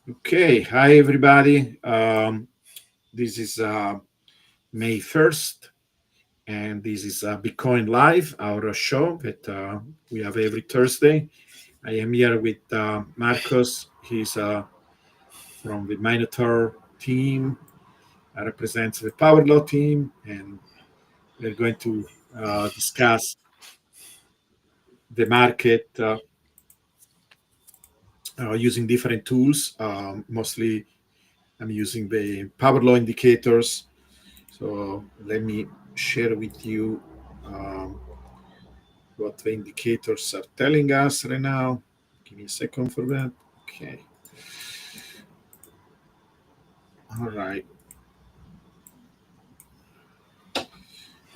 Okay, hi everybody. This is May 1st, and this is Bitcoin Live, our show that we have every Thursday. I am here with Marcos. He's from the Minotaur team, represents the Power Law team, and we're going to discuss the market using different tools. Mostly, I'm using the Power Law indicators. So let me share with you um, what the indicators are telling us right now. Give me a second for that. Okay. All right.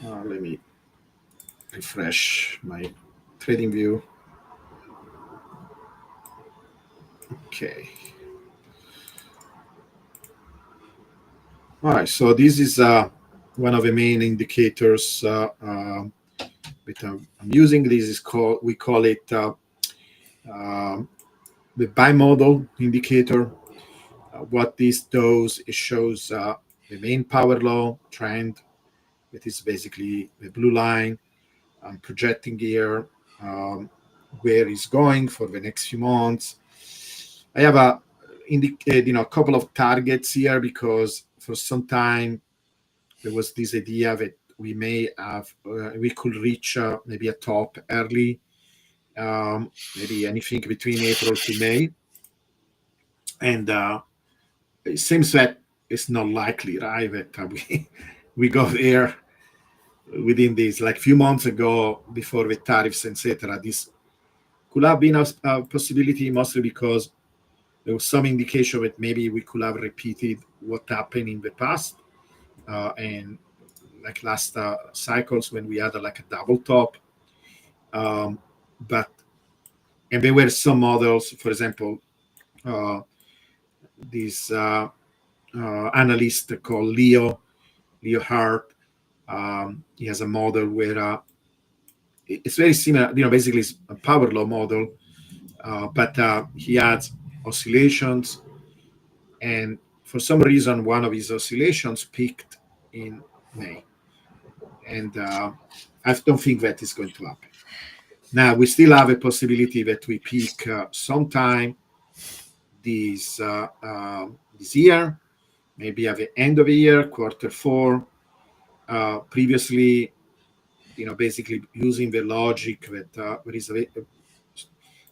Let me refresh my trading view. Okay. All right. So this is one of the main indicators that I'm using. This is called, we call it um the bimodal indicator. What this does, it shows the main power law trend. It is basically the blue line. I'm projecting here where it's going for the next few months. I have a couple of targets here because for some time there was this idea that we could reach maybe a top early, maybe anything between April to May, and it seems that it's not likely, right? That we go there within this. Like few months ago, before the tariffs, etc. This could have been a possibility, mostly because there was some indication that maybe we could have repeated what happened in the past, and like last cycles when we had like a double top. Um, but and there were some models, for example, uh, this analyst called Leo Hart. He has a model where it's very similar. Basically, it's a power law model, but he adds oscillations, and for some reason, one of his oscillations peaked in May, and I don't think that is going to happen. Now we still have a possibility that we peak sometime this year, maybe at the end of the year, quarter four. Previously, basically using the logic that there is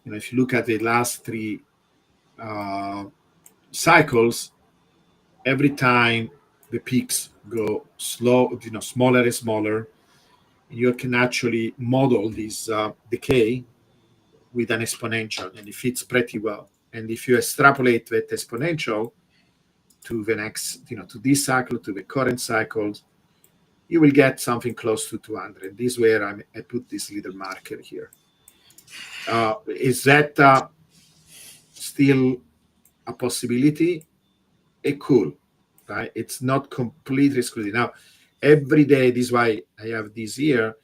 if you look at the last three uh, cycles, every time the peaks go slow, smaller and smaller, you can actually model this decay with an exponential, and it fits pretty well. And if you extrapolate that exponential to the next, to this cycle, to the current cycles, you will get something close to 200. This is where I put this little marker here. Is that still a possibility? It could, right? It's not completely excluded. Now, every day, this is why I have this here,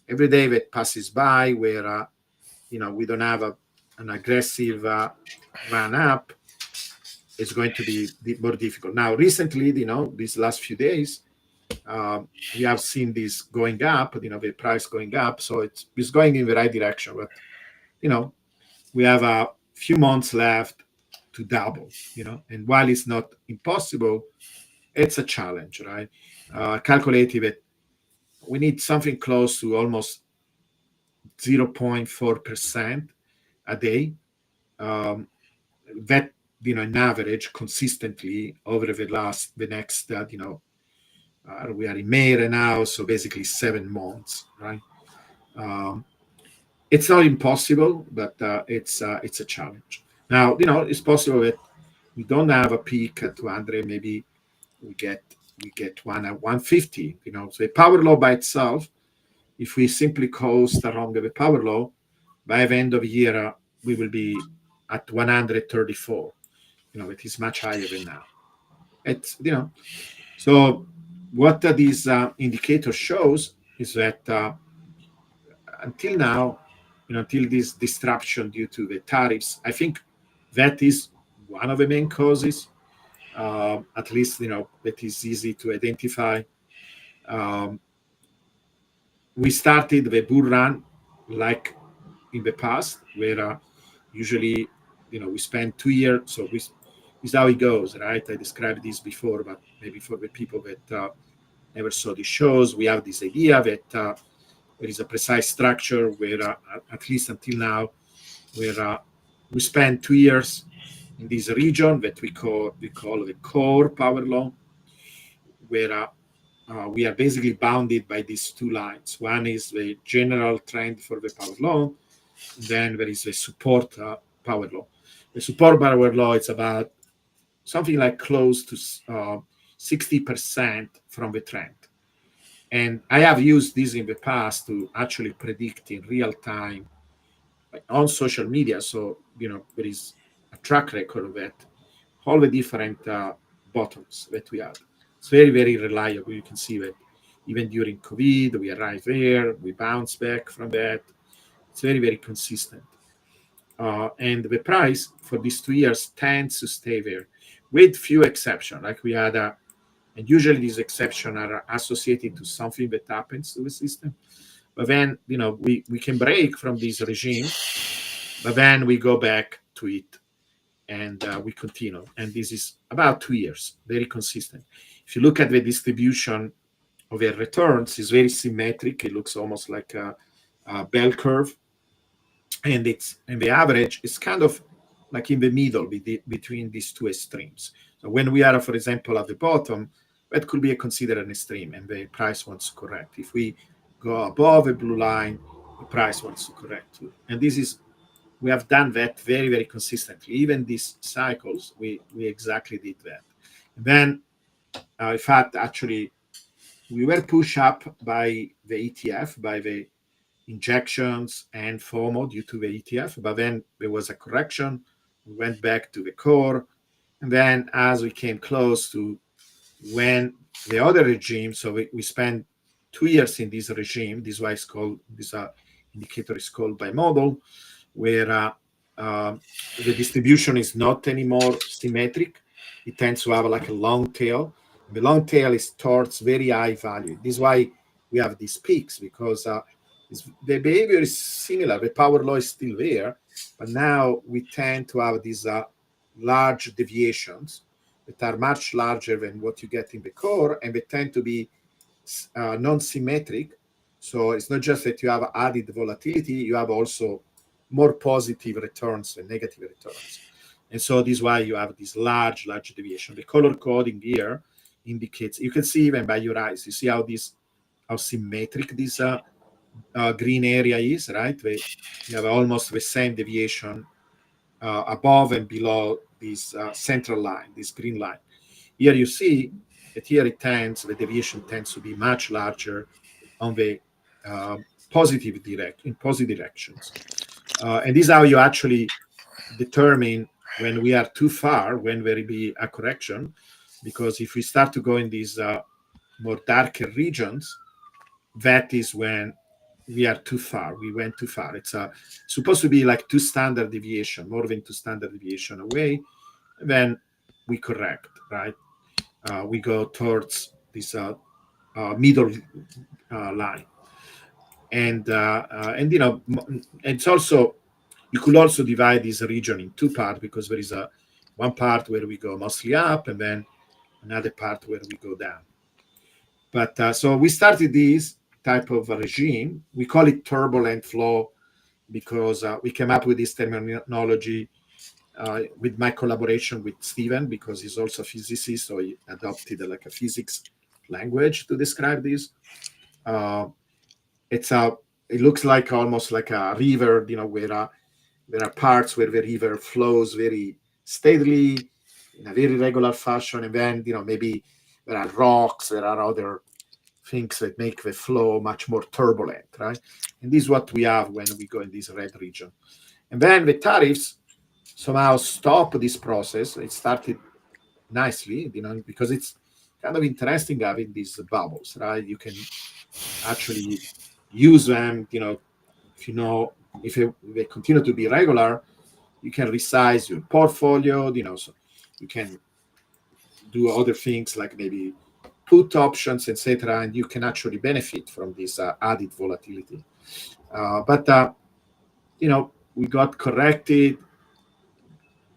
every day that passes by where, we don't have an aggressive run up, it's going to be more difficult. Now, recently, these last few days, we have seen this going up, the price going up. So it's going in the right direction. But, we have a few months left to double, and while it's not impossible, it's a challenge, right? Calculated that we need something close to almost 0.4% a day. Um, that, in average, consistently over the next, we are in May right now, so basically 7 months, right? Um, it's not impossible, but it's a challenge. Now, it's possible that we don't have a peak at 200. Maybe we get one at 150. So a power law by itself, if we simply coast along the power law, by the end of the year we will be at 134. It is much higher than now. It's so what these indicator shows is that until now, until this disruption due to the tariffs, I think that is one of the main causes, at least, that is easy to identify. Um, we started the bull run like in the past, where usually, we spend 2 years. So this is how it goes, right? I described this before, but maybe for the people that never saw the shows, we have this idea that there is a precise structure where, at least until now, where we spend 2 years in this region that we call the core power law, where we are basically bounded by these two lines. One is the general trend for the power law, then there is the support power law. The support power law is about something like close to 60% from the trend. And I have used this in the past to actually predict in real time, like on social media. So, there is a track record of that, all the different bottoms that we had. It's very, very reliable. You can see that even during COVID, we arrive there, we bounce back from that. It's very, very consistent. And the price for these 2 years tends to stay there, with few exceptions. Like we had and usually these exceptions are associated to something that happens to the system. But then, we can break from this regime, but then we go back to it, and we continue. And this is about 2 years, very consistent. If you look at the distribution of the returns, it's very symmetric. It looks almost like a bell curve. And the average is kind of like in the middle between these two extremes. So when we are, for example, at the bottom, that could be considered an extreme, and the price wants to correct. If we go above a blue line, the price wants to correct too. And we have done that very, very consistently. Even these cycles, we exactly did that. And then, in fact, actually, we were pushed up by the ETF, by the injections and FOMO due to the ETF, but then there was a correction. We went back to the core. And then as we came close to when the other regime, so we spent 2 years in this regime. This is why it's called, this indicator is called bimodal, where the distribution is not anymore symmetric. It tends to have like a long tail. The long tail is towards very high value. This is why we have these peaks, because the behavior is similar. The power law is still there, but now we tend to have these large deviations that are much larger than what you get in the core, and they tend to be non-symmetric. So it's not just that you have added volatility, you have also more positive returns than negative returns. And so this is why you have this large deviation. The color coding here indicates, you can see even by your eyes, you see how symmetric this green area is, right? You have almost the same deviation above and below this central line, this green line. Here you see that here the deviation tends to be much larger on the positive directions. And this is how you actually determine when we are too far, when there will be a correction, because if we start to go in these more darker regions, that is when we are too far. We went too far. It's supposed to be like 2 standard deviation, more than 2 standard deviation away, and then we correct, right? We go towards this middle line, and it's also, you could also divide this region in 2 parts, because there is one part where we go mostly up, and then another part where we go down. But so we started this type of regime. We call it turbulent flow because we came up with this terminology with my collaboration with Stephen, because he's also a physicist, so he adopted like a physics language to describe this. It looks like almost like a river, where there are parts where the river flows very steadily in a very regular fashion, and then maybe there are rocks, there are other things that make the flow much more turbulent, right? And this is what we have when we go in this red region. And then the tariffs somehow stop this process. It started nicely, because it's kind of interesting having these bubbles, right? You can actually use them, if they continue to be regular, you can resize your portfolio, so you can do other things like maybe put options, etc., and you can actually benefit from this added volatility. But we got corrected,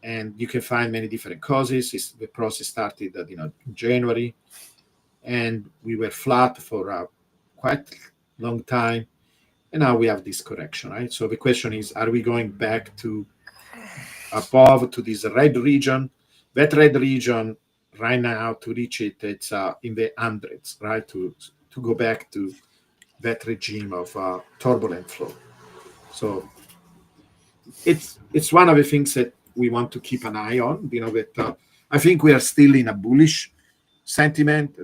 and you can find many different causes. The process started in January, and we were flat for a quite long time, and now we have this correction, right? So the question is, are we going back to above to this red region? That red region right now, to reach it, it's in the hundreds, right? To go back to that regime of turbulent flow. So it's one of the things that we want to keep an eye on. That I think we are still in a bullish sentiment.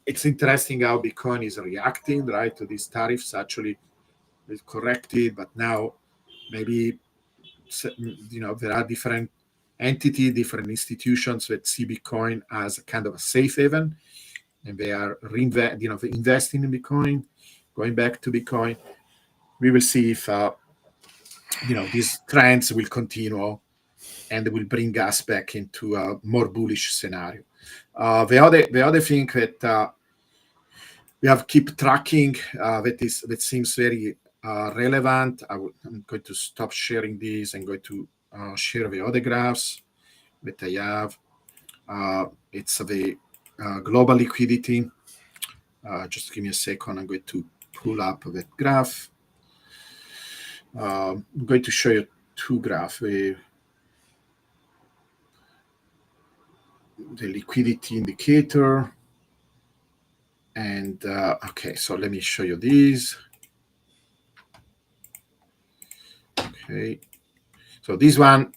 It's interesting how Bitcoin is reacting, right, to these tariffs. Actually, it's corrected, but now maybe there are different entities, different institutions that see Bitcoin as a kind of a safe haven, and they are investing in Bitcoin, going back to Bitcoin. We will see if these trends will continue and will bring us back into a more bullish scenario. The other thing that we have keep tracking that seems very relevant. I'm going to stop sharing these. I'm going to share the other graphs that I have. It's the global liquidity. Just give me a second. I'm going to pull up that graph. I'm going to show you two graphs. The liquidity indicator. And okay, so let me show you these. Okay, so this one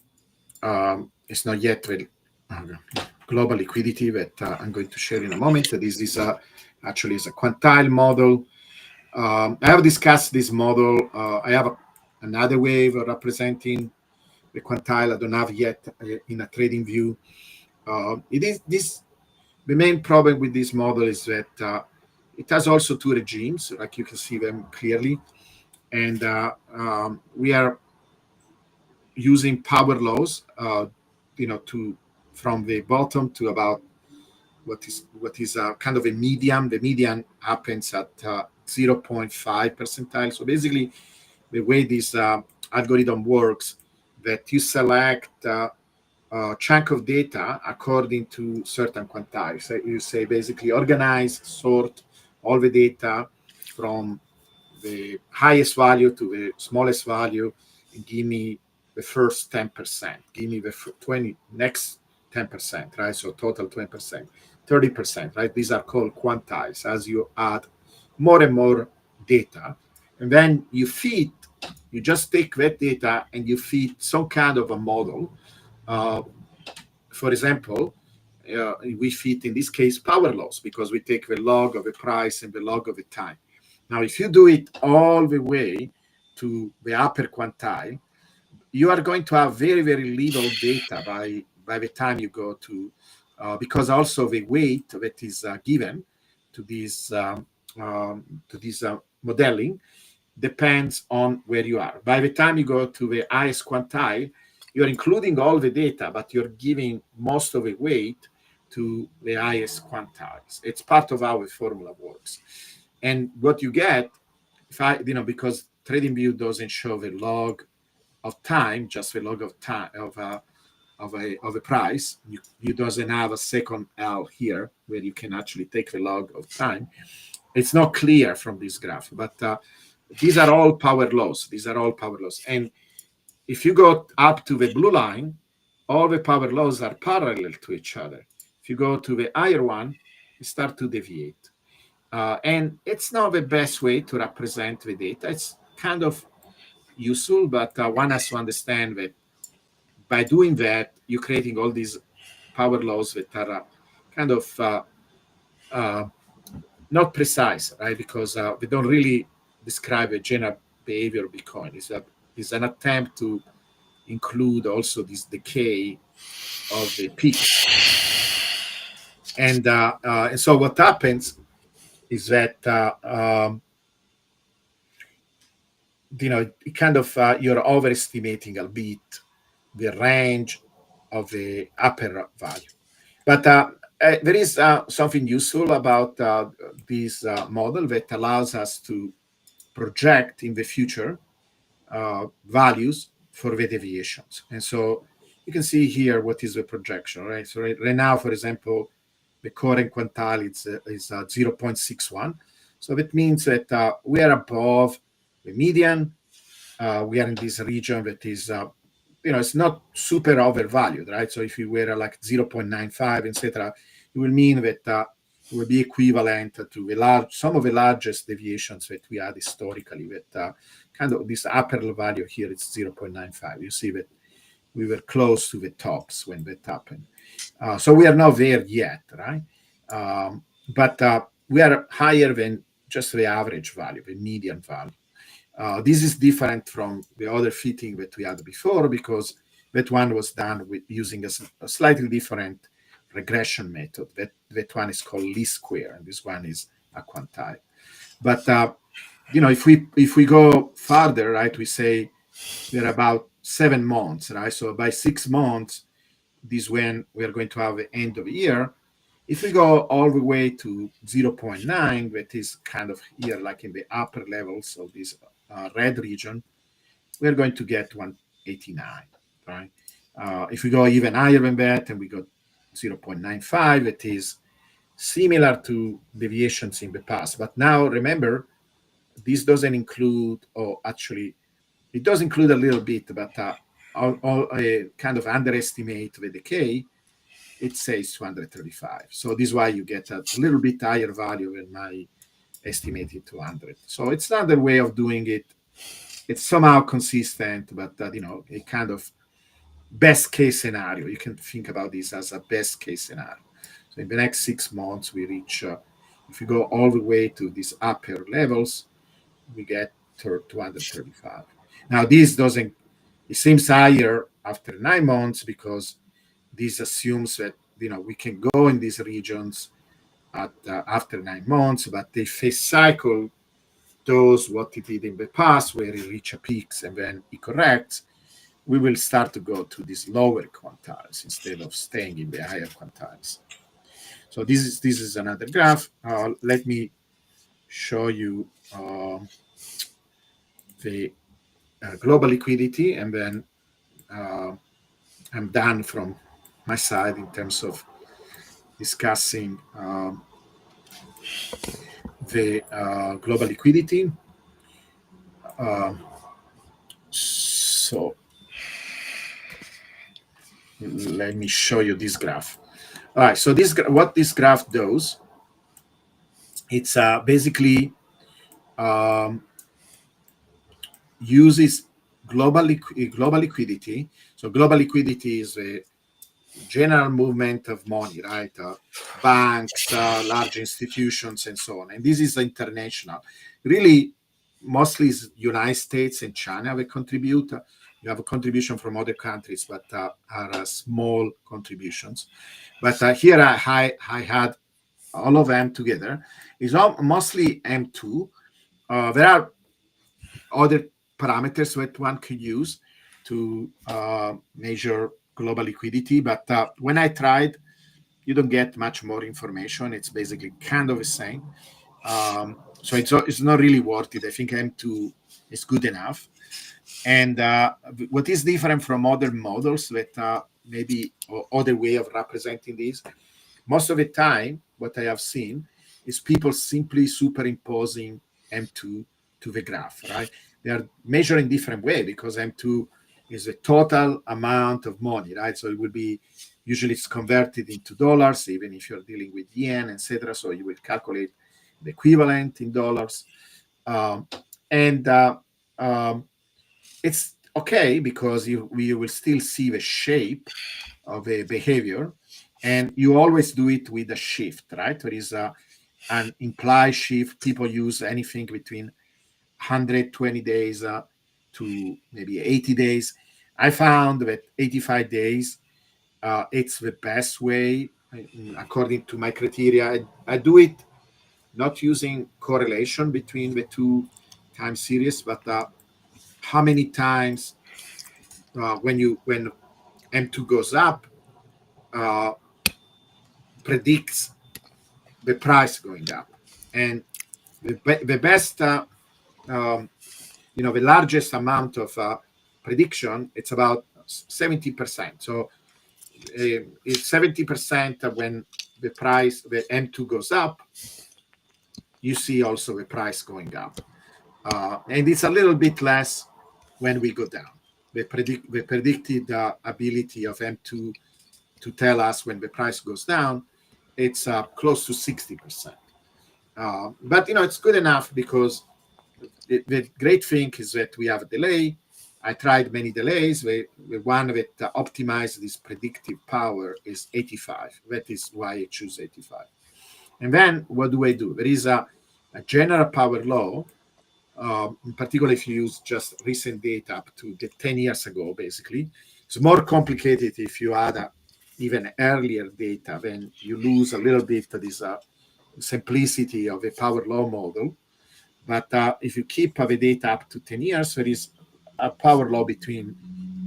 is not yet global liquidity that I'm going to share in a moment. This is actually is a Quantile model. I have discussed this model. I have another way of representing the Quantile. I don't have yet in a trading view. It is this. The main problem with this model is that it has also two regimes, like you can see them clearly, and we are using power laws, to from the bottom to about what is kind of a median. The median happens at 0.5 percentile. So basically, the way this algorithm works, that you select a chunk of data according to certain quantiles. So you say basically organize, sort all the data from the highest value to the smallest value, and give me the first 10%. Give me the 20 next 10%, right? So total 20%, 30%, right? These are called quantiles as you add more and more data. And then you just take that data and you feed some kind of a model. For example, we fit in this case power laws because we take the log of the price and the log of the time. Now, if you do it all the way to the upper quantile, you are going to have very, very little data by the time you go to, because also the weight that is given to this modeling depends on where you are. By the time you go to the highest quantile, you're including all the data, but you're giving most of the weight to the highest quantiles. It's part of how the formula works. And what you get, because TradingView doesn't show the log of time, just the log of time of a price. You doesn't have a second L here where you can actually take the log of time. It's not clear from this graph, but these are all power laws. And if you go up to the blue line, all the power laws are parallel to each other. If you go to the higher one, you start to deviate. And it's not the best way to represent the data. It's kind of useful, but one has to understand that by doing that, you're creating all these power laws that are kind of not precise, right? Because they don't really describe a general behavior of Bitcoin. It's an attempt to include also this decay of the peaks. And so what happens is that it kind of you're overestimating a bit the range of the upper value. But there is something useful about this model that allows us to project in the future values for the deviations. And so you can see here what is the projection, right? So right now, for example, the current quantile is 0.61. So that means that we are above the median. We are in this region that is, it's not super overvalued, right? So if you were like 0.95, etc., it will mean that it will be equivalent to some of the largest deviations that we had historically. That kind of this upper value here is 0.95. You see that we were close to the tops when that happened. So we are not there yet, right? But we are higher than just the average value, the median value. This is different from the other fitting that we had before because that one was done with using a slightly different regression method. That one is called least square, and this one is a quantile. But if we go further, right, we say we're about 7 months, right? So by 6 months, this when we are going to have the end of the year. If we go all the way to 0.9, that is kind of here, like in the upper levels of this red region, we're going to get 189, right? If we go even higher than that, and we go 0.95, it is similar to deviations in the past. But now remember, this doesn't include, or actually, it does include a little bit, but kind of underestimate the decay. It says 235. So this is why you get a little bit higher value than my estimated 200. So it's another way of doing it. It's somehow consistent, but a kind of best case scenario. You can think about this as a best case scenario. So in the next 6 months, we reach, if we go all the way to these upper levels, we get 235. Now, this doesn't, it seems higher after 9 months because this assumes that we can go in these regions after 9 months, but if a cycle does what it did in the past, where it reaches peaks and then it corrects, we will start to go to these lower quantiles instead of staying in the higher quantiles. So this is another graph. Let me show you the global liquidity, and then I'm done from my side in terms of discussing the global liquidity. So let me show you this graph. All right, so what this graph does, it's basically uses global liquidity. So global liquidity is a general movement of money, right? Banks, large institutions, and so on. And this is international. Really, mostly is United States and China that contribute. You have a contribution from other countries, but are small contributions. But here I had all of them together. It's mostly M2. There are other parameters that one could use to measure global liquidity, but when I tried, you don't get much more information. It's basically kind of the same. So it's not really worth it. I think M2 is good enough. And what is different from other models that maybe other way of representing this, most of the time, what I have seen is people simply superimposing M2 to the graph, right? They are measuring different way because M2 is the total amount of money, right? So it will be, usually it's converted into dollars, even if you're dealing with yen, etc. So you will calculate the equivalent in dollars. And it's okay because you will still see the shape of a behavior, and you always do it with a shift, right? There is an implied shift. People use anything between 120 days to maybe 80 days. I found that 85 days, it's the best way according to my criteria. I do it not using correlation between the two time series, but how many times when M2 goes up, predicts the price going up. And the best, the largest amount of prediction, it's about 70%. So it's 70% when the M2 goes up, you see also the price going up. And it's a little bit less when we go down. The predicted ability of M2 to tell us when the price goes down, it's close to 60%. But it's good enough because the great thing is that we have a delay. I tried many delays. The one that optimizes this predictive power is 85. That is why I choose 85. And then what do I do? There is a general power law, in particular if you use just recent data up to 10 years ago, basically. It's more complicated if you add even earlier data, then you lose a little bit of this simplicity of a power law model. But if you keep the data up to 10 years, there is a power law between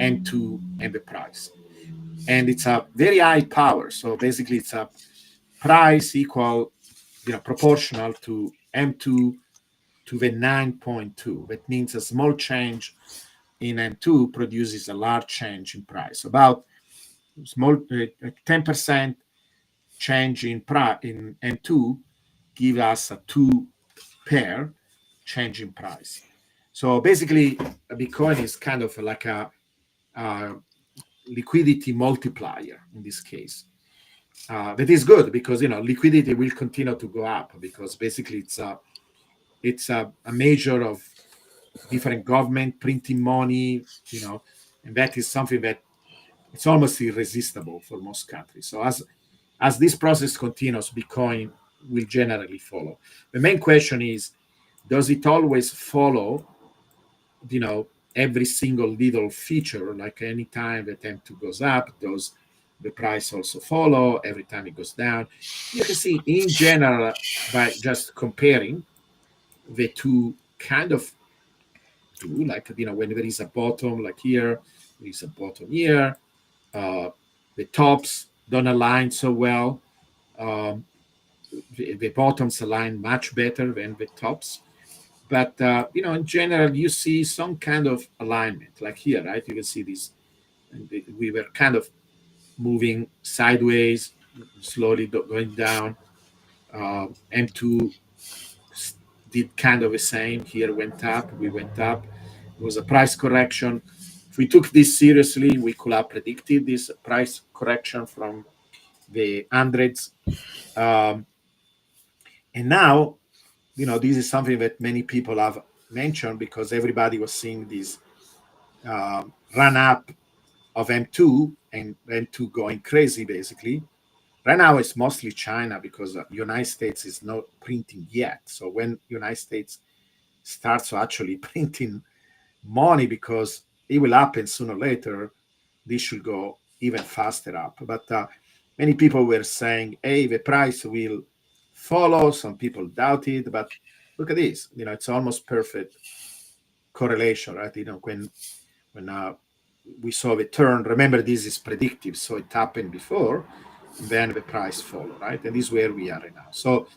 M2 and the price. And it's a very high power. So basically, it's a price equal, proportional to M2 to the 9.2. That means a small change in M2 produces a large change in price. About small 10% change in M2 give us a 2 pair change in price. So basically, Bitcoin is kind of like a liquidity multiplier in this case. That is good because liquidity will continue to go up because basically it's a measure of different government printing money, and that is something that it's almost irresistible for most countries. So as this process continues, Bitcoin will generally follow. The main question is, does it always follow, every single little feature? Like any time the M2 goes up, does the price also follow? Every time it goes down, you can see in general by just comparing the two kind of do, like when there is a bottom, like here, there is a bottom here. The tops don't align so well. The bottoms align much better than the tops. But in general, you see some kind of alignment, like here, right? You can see this. We were kind of moving sideways, slowly going down. M2 did kind of the same. Here went up, we went up. It was a price correction. If we took this seriously, we could have predicted this price correction from the hundreds. And now, this is something that many people have mentioned because everybody was seeing this run up of M2 and M2 going crazy, basically. Right now, it's mostly China because the United States is not printing yet. So when United States starts actually printing money, because it will happen sooner or later, this should go even faster up. But many people were saying, hey, the price will follow. Some people doubt it, but look at this. It's almost perfect correlation, right? When we saw the turn, remember this is predictive, so it happened before, then the price follow, right? And this is where we are right now. So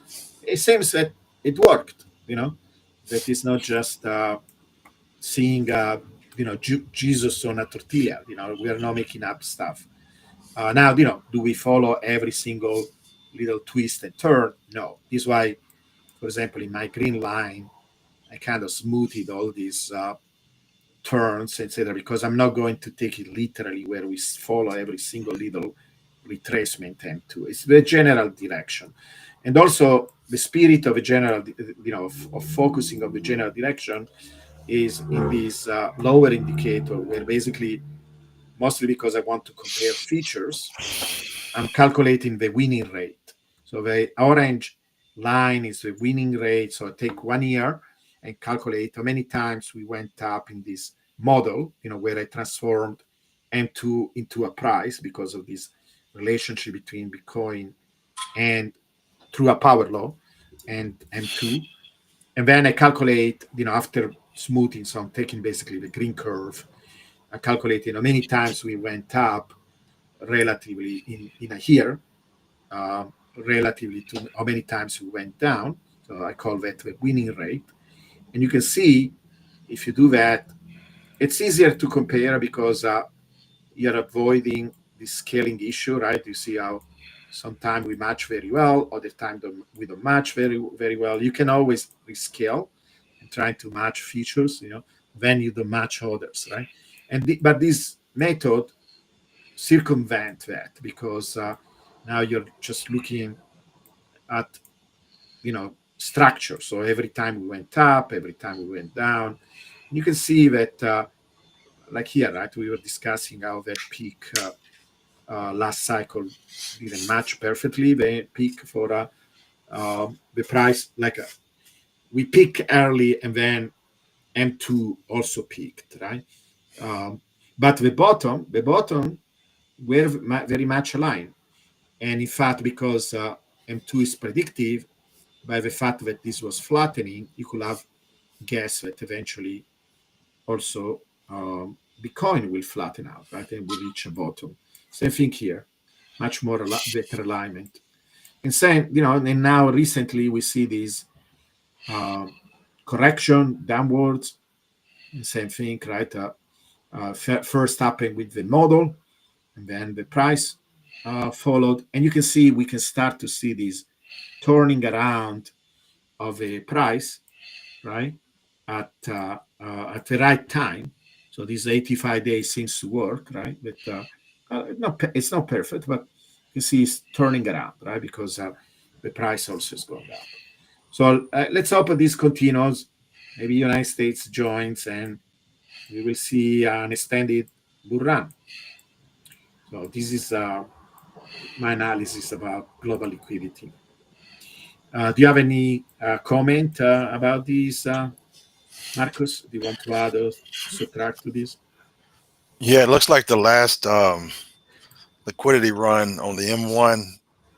it seems that it worked, that is not just seeing Jesus on a tortilla. We are not making up stuff. Now, do we follow every single little twist and turn? No. This is why, for example, in my green line, I kind of smoothed all these turns, etc., because I'm not going to take it literally where we follow every single little retracement M2. It's the general direction. And also the spirit of a general, of focusing of the general direction is in this lower indicator where basically, mostly because I want to compare features, I'm calculating the winning rate. So the orange line is the winning rate. So I take 1 year and calculate how many times we went up in this model, where I transformed M2 into a price because of this relationship between Bitcoin and through a power law and M2. And then I calculate, after smoothing, so I'm taking basically the green curve and calculating how many times we went up relatively in a year, uh, relatively to how many times we went down. So I call that the winning rate. And you can see if you do that, it's easier to compare because you're avoiding the scaling issue, right? You see how sometimes we match very well, other time we don't match very well. You can always rescale and try to match features, when you don't match others, right? But this method circumvent that because now you're just looking at structure. So every time we went up, every time we went down, you can see that like here, right? We were discussing how that peak last cycle didn't match perfectly the peak for the price. Like we peak early and then M2 also peaked, right? Um, but the bottom were very much aligned. And in fact, because M2 is predictive, by the fact that this was flattening, you could have guessed that eventually also Bitcoin will flatten out, right? And will reach a bottom. Same thing here, much more better alignment. And same, and now recently we see this uh, correction downwards. And same thing, right? First happened with the model, and then the price followed. And you can see we can start to see this turning around of a price, right? At the right time. So this 85 days seems to work, right? But it's not perfect, but you see it's turning around, right? Because the price also is going up. So let's hope this continues. Maybe United States joins, and we will see an extended bull run. So this is my analysis about global liquidity. Do you have any comment about this, Marcus? Do you want to add or subtract to this? Yeah, it looks like the last liquidity run on the M1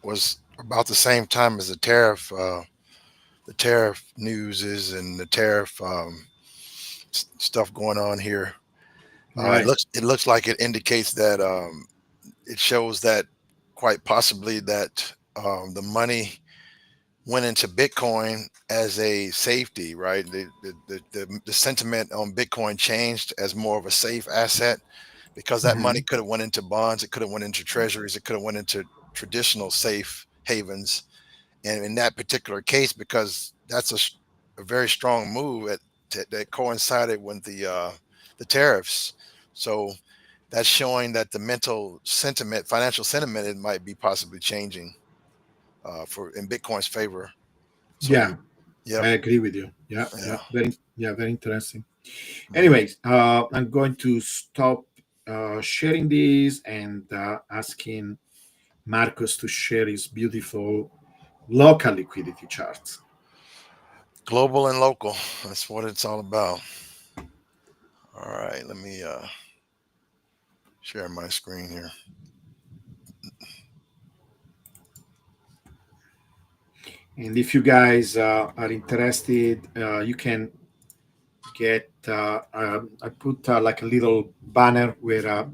was about the same time as the tariff news is and the tariff stuff going on here. Right. It looks like it indicates that it shows that quite possibly that the money went into Bitcoin as a safety, right? The sentiment on Bitcoin changed as more of a safe asset because that money Mhm. could have went into bonds, it could have went into treasuries, it could have went into traditional safe havens. And in that particular case, because that's a very strong move that coincided with the tariffs, so that's showing that the mental sentiment, financial sentiment, it might be possibly changing for in Bitcoin's favor. So Yeah, you, yep, I agree with you. Yeah, yeah. yeah, very interesting. Mhm. Anyways, I'm going to stop sharing this and asking Marcus to share his beautiful local liquidity charts. Global and local. That's what it's all about. All right, let me share my screen here. And if you guys are interested, you can get. I put like a little banner where,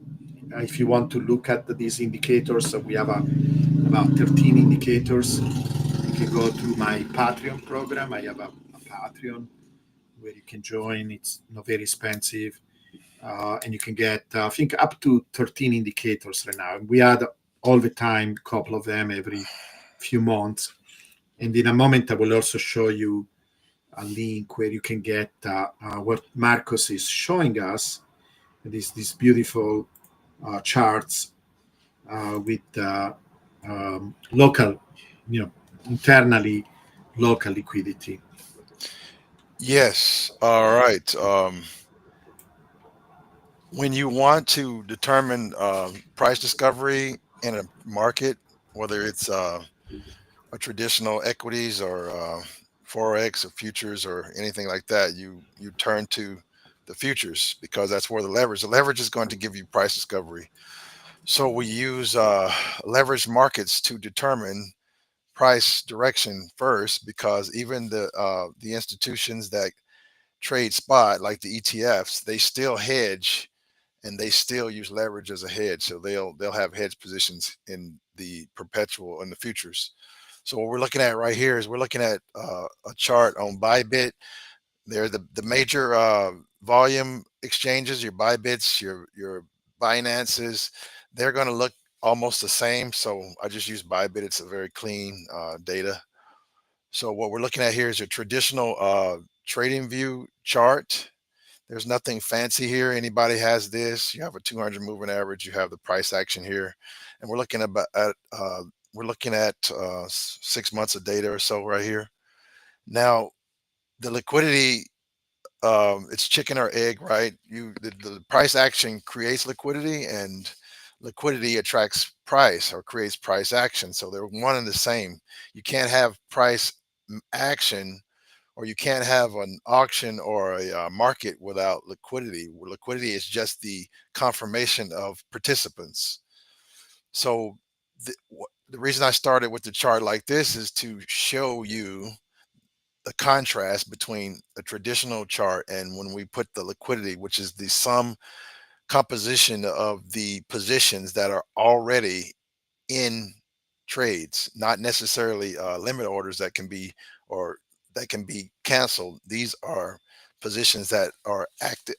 if you want to look at these indicators, we have about 13 indicators. You can go to my Patreon program. I have a Patreon where you can join. It's not very expensive, and you can get, I think, up to 13 indicators right now. We add all the time, a couple of them every few months. And in a moment, I will also show you a link where you can get what Marcos is showing us. These beautiful charts with local, you know, internally local liquidity. Yes. All right. When you want to determine price discovery in a market, whether it's a traditional equities or forex or futures or anything like that, you turn to the futures because that's where the leverage is going to give you price discovery. So we use leverage markets to determine price direction first because even the institutions that trade spot, like the ETFs, they still hedge and they still use leverage as a hedge. So they'll have hedge positions in the perpetual and the futures. So what we're looking at right here is we're looking at a chart on Bybit. They're the major volume exchanges, your Bybits, your Binances. They're going to look almost the same. So I just use Bybit. It's a very clean data. So what we're looking at here is a traditional trading view chart. There's nothing fancy here. Anybody has this. You have a 200 moving average. You have the price action here, and we're looking at 6 months of data or so right here. Now the liquidity, it's chicken or egg, right? The price action creates liquidity, and liquidity attracts price or creates price action. So they're one and the same. You can't have price action, or you can't have an auction or a market without liquidity. Liquidity is just the confirmation of participants. So the reason I started with the chart like this is to show you the contrast between a traditional chart and when we put the liquidity, which is the sum composition of the positions that are already in trades, not necessarily limit orders that can be or that can be canceled. These are positions that are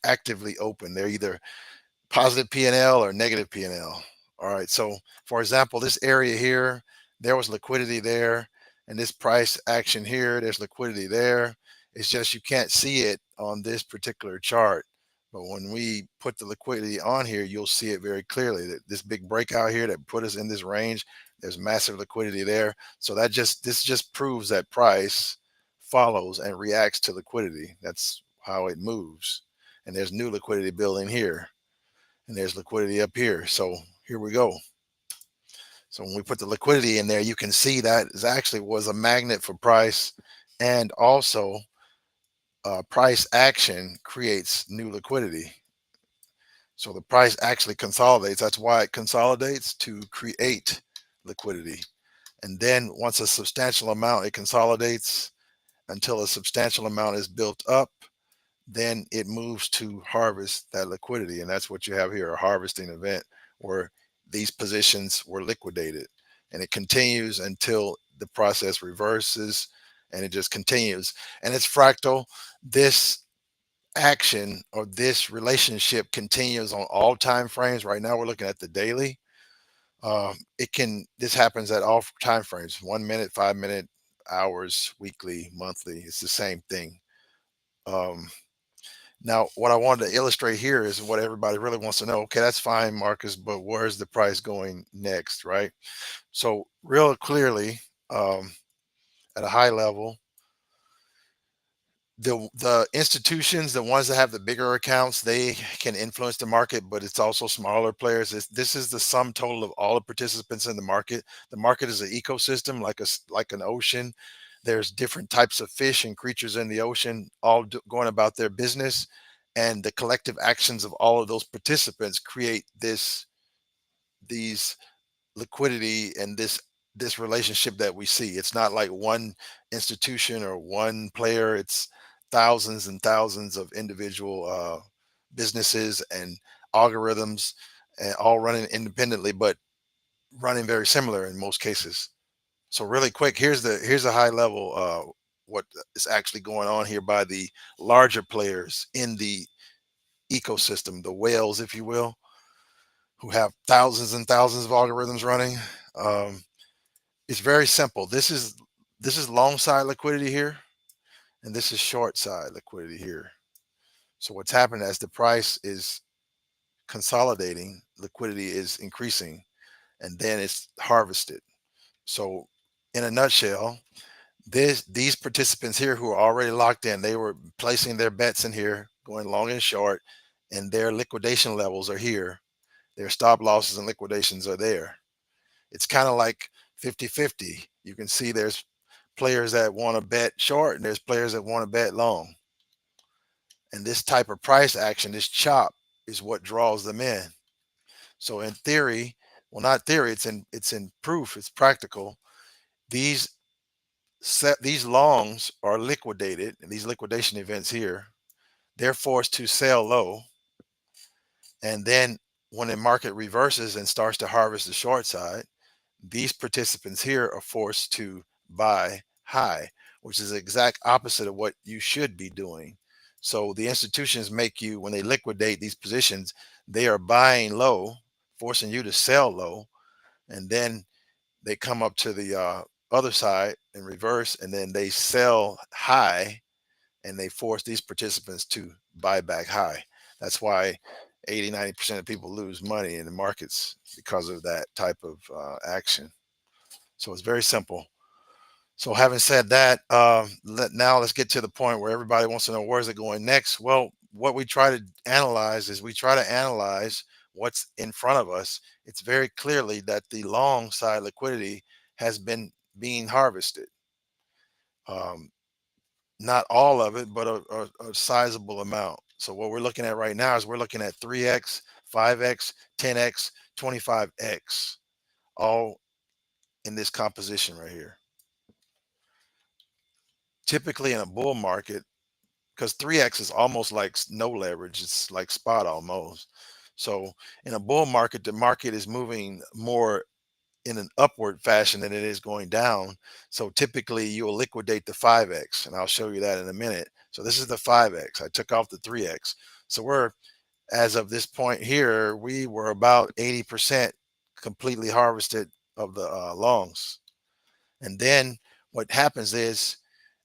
actively open. They're either positive P&L or negative P&L. All right. So for example, this area here, there was liquidity there, and this price action here, there's liquidity there. It's just you can't see it on this particular chart. But when we put the liquidity on here, you'll see it very clearly that this big breakout here that put us in this range, there's massive liquidity there. So this just proves that price follows and reacts to liquidity. That's how it moves. And there's new liquidity building here, and there's liquidity up here. So here we go. So when we put the liquidity in there, you can see that is actually was a magnet for price, and also price action creates new liquidity. So the price actually consolidates. That's why it consolidates, to create liquidity. And then once a substantial amount, it consolidates until a substantial amount is built up. Then it moves to harvest that liquidity. And that's what you have here, a harvesting event where these positions were liquidated. And it continues until the process reverses, and it just continues. And it's fractal. This action or this relationship continues on all time frames. Right now we're looking at the daily. This happens at all time frames: 1 minute, 5 minute, hours, weekly, monthly. It's the same thing. um, Now, what I wanted to illustrate here is what everybody really wants to know. Okay, that's fine, Marcus, but where's the price going next, right? So, real clearly, um, at a high level, the institutions, the ones that have the bigger accounts, they can influence the market, but it's also smaller players. This is the sum total of all the participants in the market. The market is an ecosystem, like an ocean. There's different types of fish and creatures in the ocean, all going about their business, and the collective actions of all of those participants create these liquidity and this relationship that we see. It's not like one institution or one player. It's thousands and thousands of individual businesses and algorithms, and all running independently, but running very similar in most cases. So really quick, here's a high level what is actually going on here by the larger players in the ecosystem, the whales, if you will, who have thousands and thousands of algorithms running. Um, it's very simple. This is long side liquidity here, and this is short side liquidity here. So what's happened as the price is consolidating, liquidity is increasing, and then it's harvested. So in a nutshell, these participants here who are already locked in, they were placing their bets in here, going long and short, and their liquidation levels are here. Their stop losses and liquidations are there. It's kind of like 50-50. You can see there's players that want to bet short, and there's players that want to bet long. And this type of price action, this chop, is what draws them in. So in theory, well, not theory, it's in proof, it's practical. These these longs are liquidated, and these liquidation events here, they're forced to sell low. And then when the market reverses and starts to harvest the short side, these participants here are forced to buy high, which is the exact opposite of what you should be doing. So the institutions make you, when they liquidate these positions, they are buying low, forcing you to sell low, and then they come up to the other side in reverse, and then they sell high, and they force these participants to buy back high. That's why 80-90% of people lose money in the markets because of that type of action. So it's very simple. So having said that, now let's get to the point where everybody wants to know, where's it going next. Well, what we try to analyze is we try to analyze what's in front of us. It's very clearly that the long side liquidity has been being harvested. Um, Not all of it, but a sizable amount. So what we're looking at right now is we're looking at 3x, 5x, 10x, 25x, all in this composition right here. Typically in a bull market, because 3x is almost like no leverage, it's like spot almost. So in a bull market, the market is moving more in an upward fashion than it is going down. So typically you'll liquidate the 5x, and I'll show you that in a minute. So this is the 5x. I took off the 3x. So we're, as of this point here, we were about 80% completely harvested of the longs. And then what happens is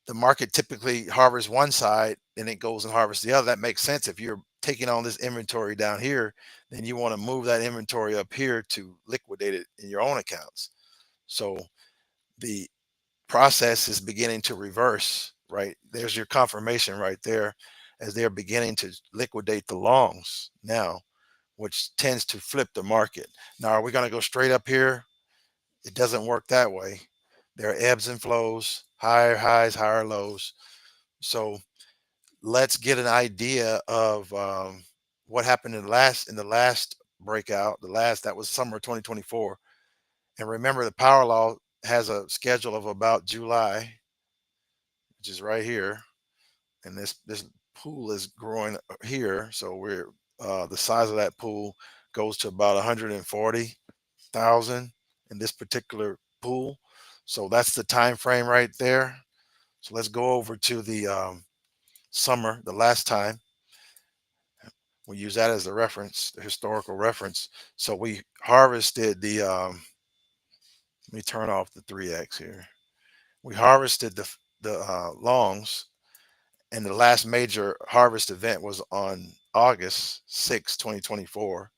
the market typically harvests one side and it goes and harvests the other. That makes sense. If you're taking on this inventory down here, then you want to move that inventory up here to liquidate it in your own accounts. So the process is beginning to reverse, right? There's your confirmation right there, as they're beginning to liquidate the longs now, which tends to flip the market. Now, are we going to go straight up here? It doesn't work that way. There are ebbs and flows, higher highs, higher lows. So let's get an idea of what happened in the last breakout. The last, that was summer 2024. And remember, the power law has a schedule of about July, which is right here, and this pool is growing here. So we're the size of that pool goes to about 140,000 in this particular pool. So that's the time frame right there. So let's go over to the summer, the last time. We use that as a reference, the historical reference. So we harvested the, let me turn off the 3x here. We harvested the longs, and the last major harvest event was on August 6, 2024.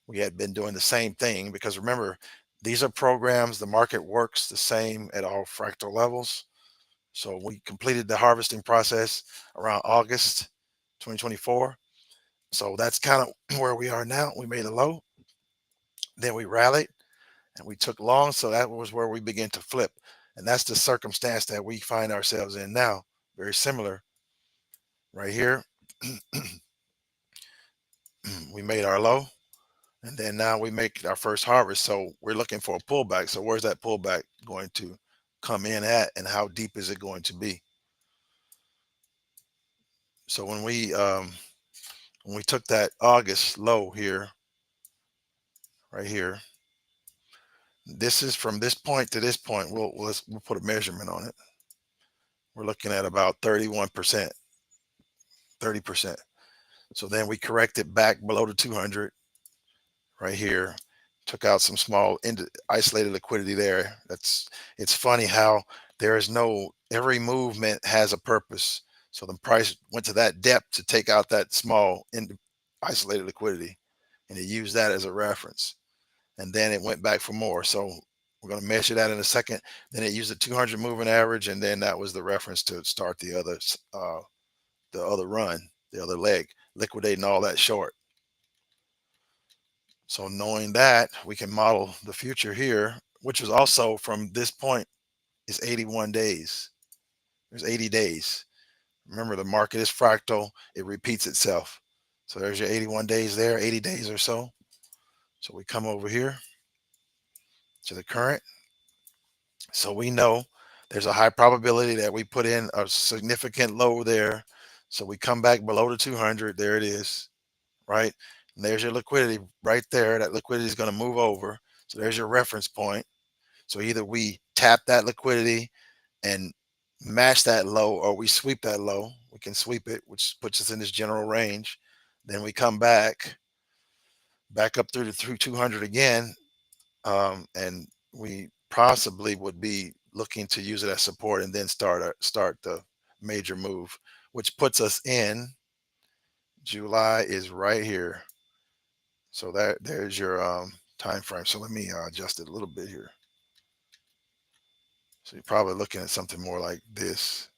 We had been doing the same thing because remember, these are programs, the market works the same at all fractal levels. So we completed the harvesting process around August 2024. So that's kind of where we are now. We made a low, then we rallied and we took long. So that was where we began to flip. And that's the circumstance that we find ourselves in now. Very similar right here. We made our low, and then now we make our first harvest. So we're looking for a pullback. So where's that pullback going to come in at, and how deep is it going to be? So when we took that August low here, right here, this is from this point to this point. We'll put a measurement on it. We're looking at about 31%, 30%. So then we corrected back below the 200 right here, took out some small isolated liquidity there. It's funny how there is no, every movement has a purpose. So the price went to that depth to take out that small isolated liquidity, and it used that as a reference. And then it went back for more. So we're going to measure that in a second. Then it used the 200 moving average, and then that was the reference to start the other run, the other leg, liquidating all that short. So knowing that, we can model the future here, which is also from this point is 81 days. There's 80 days. Remember, the market is fractal. It repeats itself. So there's your 81 days there, 80 days or so. So we come over here to the current. So we know there's a high probability that we put in a significant low there. So we come back below the 200. There it is, right? And there's your liquidity right there. That liquidity is going to move over. So there's your reference point. So either we tap that liquidity and match that low, or we sweep that low. We can sweep it, which puts us in this general range. Then we come back up through 200 again, and we possibly would be looking to use it as support and then start the major move, which puts us in July is right here. So there's your time frame. So let me adjust it a little bit here. So you're probably looking at something more like this,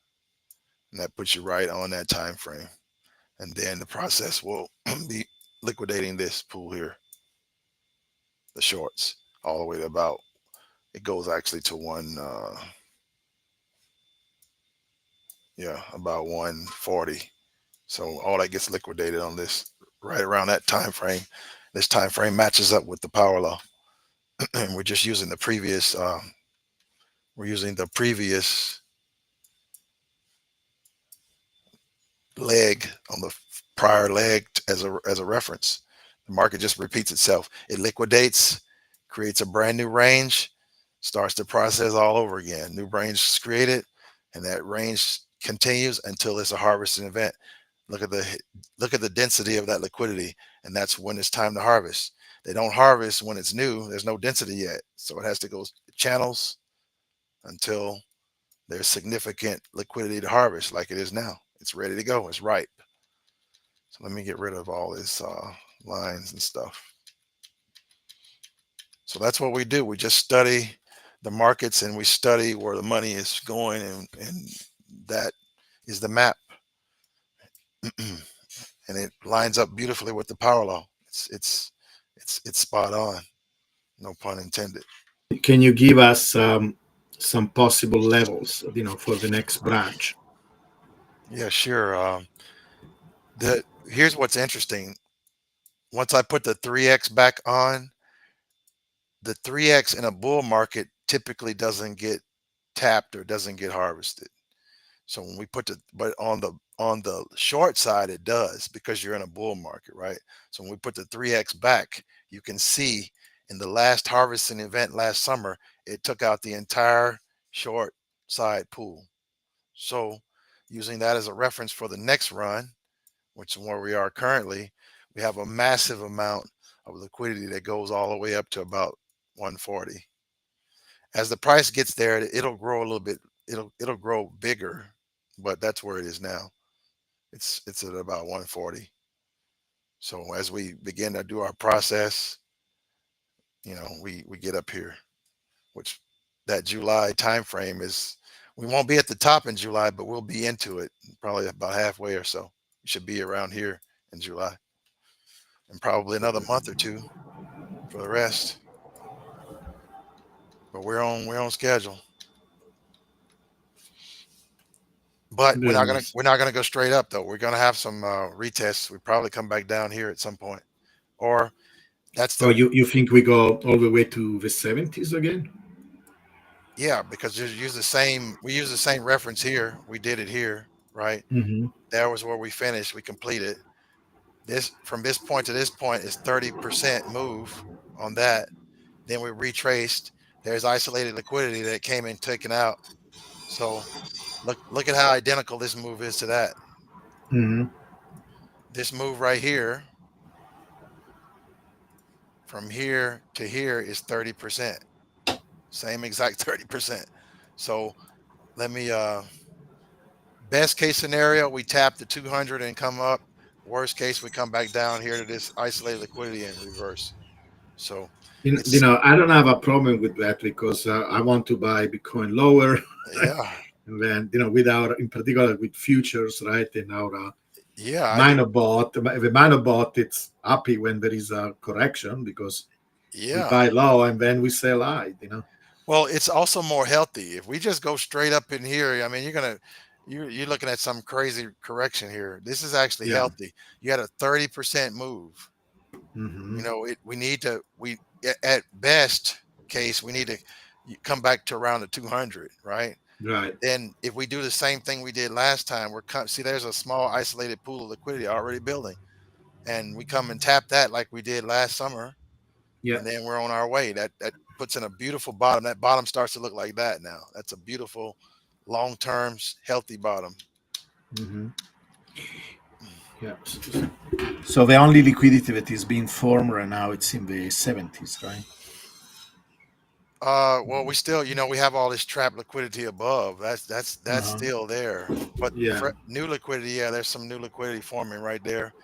and that puts you right on that time frame. And then the process will be liquidating this pool here, the shorts, all the way to about, it goes actually to yeah, about 140. So all that gets liquidated on this right around that time frame. This time frame matches up with the power law, and we're just using the previous. We're using the previous leg on the prior leg as a reference. The market just repeats itself. It liquidates, creates a brand new range, starts the process all over again. New range is created, and that range continues until it's a harvesting event. Look at the density of that liquidity, and that's when it's time to harvest. They don't harvest when it's new. There's no density yet, so it has to go channels until there's significant liquidity to harvest, like it is now. It's ready to go. It's ripe. So let me get rid of all this lines and stuff. So that's what we do. We just study the markets and we study where the money is going, and that is the map. And it lines up beautifully with the power law. It's spot on. No pun intended. Can you give us some possible levels, for the next branch? Yeah, sure. The Here's what's interesting. Once I put the 3x back on, the 3x in a bull market typically doesn't get tapped or doesn't get harvested. So when we put the but on the short side it does, because you're in a bull market, right? So when we put the 3x back, you can see in the last harvesting event last summer, it took out the entire short side pool. So using that as a reference for the next run, which is where we are currently, we have a massive amount of liquidity that goes all the way up to about 140. As the price gets there, it'll grow a little bit. It'll grow bigger, but that's where it is now. It's at about 140. So as we begin to do our process, we get up here, which that July time frame is. We won't be at the top in July, but we'll be into it probably about halfway or so. We should be around here in July, and probably another month or two for the rest. But we're on schedule. But we're Very not gonna nice. we're not gonna go straight up though. We're gonna have some retests. We probably come back down here at some point, or that's Oh, the you think we go all the way to the 70s again? yeah, because we use the same reference here. We did it here, right? Hmm. That was where we finished. We completed this. From this point to this point is 30% move on that. Then we retraced. There's isolated liquidity that came in taken out. So look at how identical this move is to that. Hmm. This move right here, from here to here, is 30%. Same exact 30%. So let me best case scenario, we tap the 200 and come up. Worst case, we come back down here to this isolated liquidity and reverse. So it's I don't have a problem with that because I want to buy Bitcoin lower. yeah, And then, without, in particular with futures, right? And our yeah, I do. minor bot, the minor bot, it's happy when there is a correction because we Yeah. buy low and then we sell high. Well, it's also more healthy. If we just go straight up in here, I mean, you're looking at some crazy correction here. This is actually Yeah. healthy. You had a 30% move. Hmm. We need to at best case we need to come back to around the 200, right? Right. Then if we do the same thing we did last time, see there's a small isolated pool of liquidity already building, and we come and tap that like we did last summer, Yeah. and then we're on our way. That puts in a beautiful bottom. That bottom starts to look like that now. That's a beautiful, long-term, healthy bottom. Hmm. Yeah. So the only liquidity that is being formed right now, it's in the 70s, right? Well, we still, we have all this trapped liquidity above. That's Uh-huh. still there. But Yeah. new liquidity, yeah, there's some new liquidity forming right there.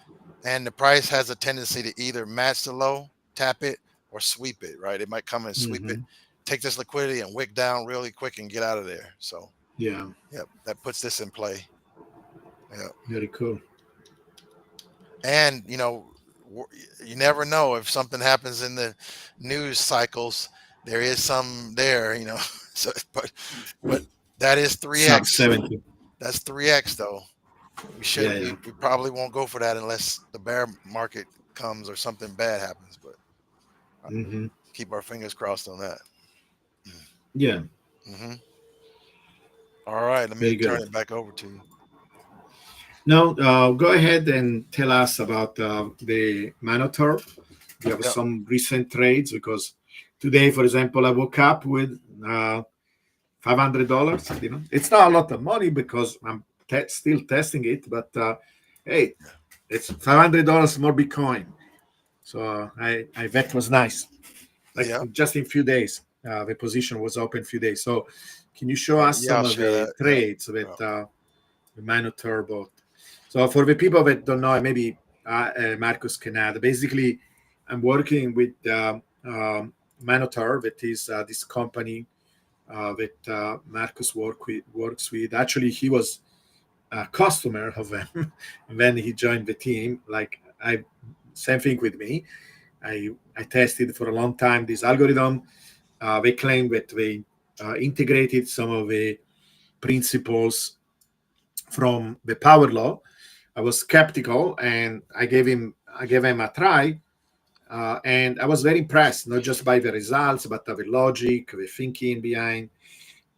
And the price has a tendency to either match the low, tap it, or sweep it, right? It might come and sweep it, Hmm. take this liquidity and wick down really quick and get out of there. So, Yeah. yep, that puts this in play. Yeah. Very cool. And, you never know if something happens in the news cycles. There is some there, So, but that is Sub 3x. 70. That's 3x though. Yeah. Yeah. We probably won't go for that unless the bear market comes or something bad happens. But Hmm. keep our fingers crossed on that. Yeah. Hmm. All right, let me Very turn good. it back over to you. Now, go ahead and tell us about the Minotaur. You have Yep. some recent trades because today, for example, I woke up with $500. It's not a lot of money because I'm still testing it, but hey, it's $500 more Bitcoin. So I that was nice. Like Yep. just in few days, the position was open few days. So can you show us Yeah, some I'll of share the that. Yep. trades Yep. with the Minotaur bot? So for the people that don't know, maybe Marcus can add. Basically, I'm working with Minotaur, that is this company that Marcus works with. Actually, he was a customer of them when he joined the team. Like I, same thing with me. I tested for a long time this algorithm. They claim that they integrated some of the principles from the power law. I was skeptical, and I gave him a try, and I was very impressed, not just by the results, but the logic, the thinking behind.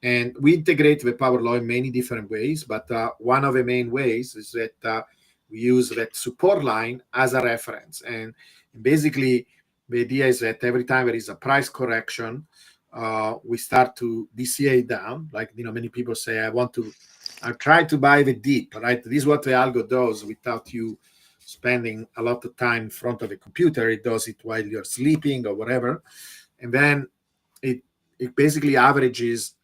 And we integrate the power law in many different ways, but one of the main ways is that we use that support line as a reference. And basically, the idea is that every time there is a price correction, we start to DCA down. Like many people say, I try to buy the dip. Right, this is what the algo does without you spending a lot of time in front of a computer. It does it while you're sleeping or whatever, and then it it basically averages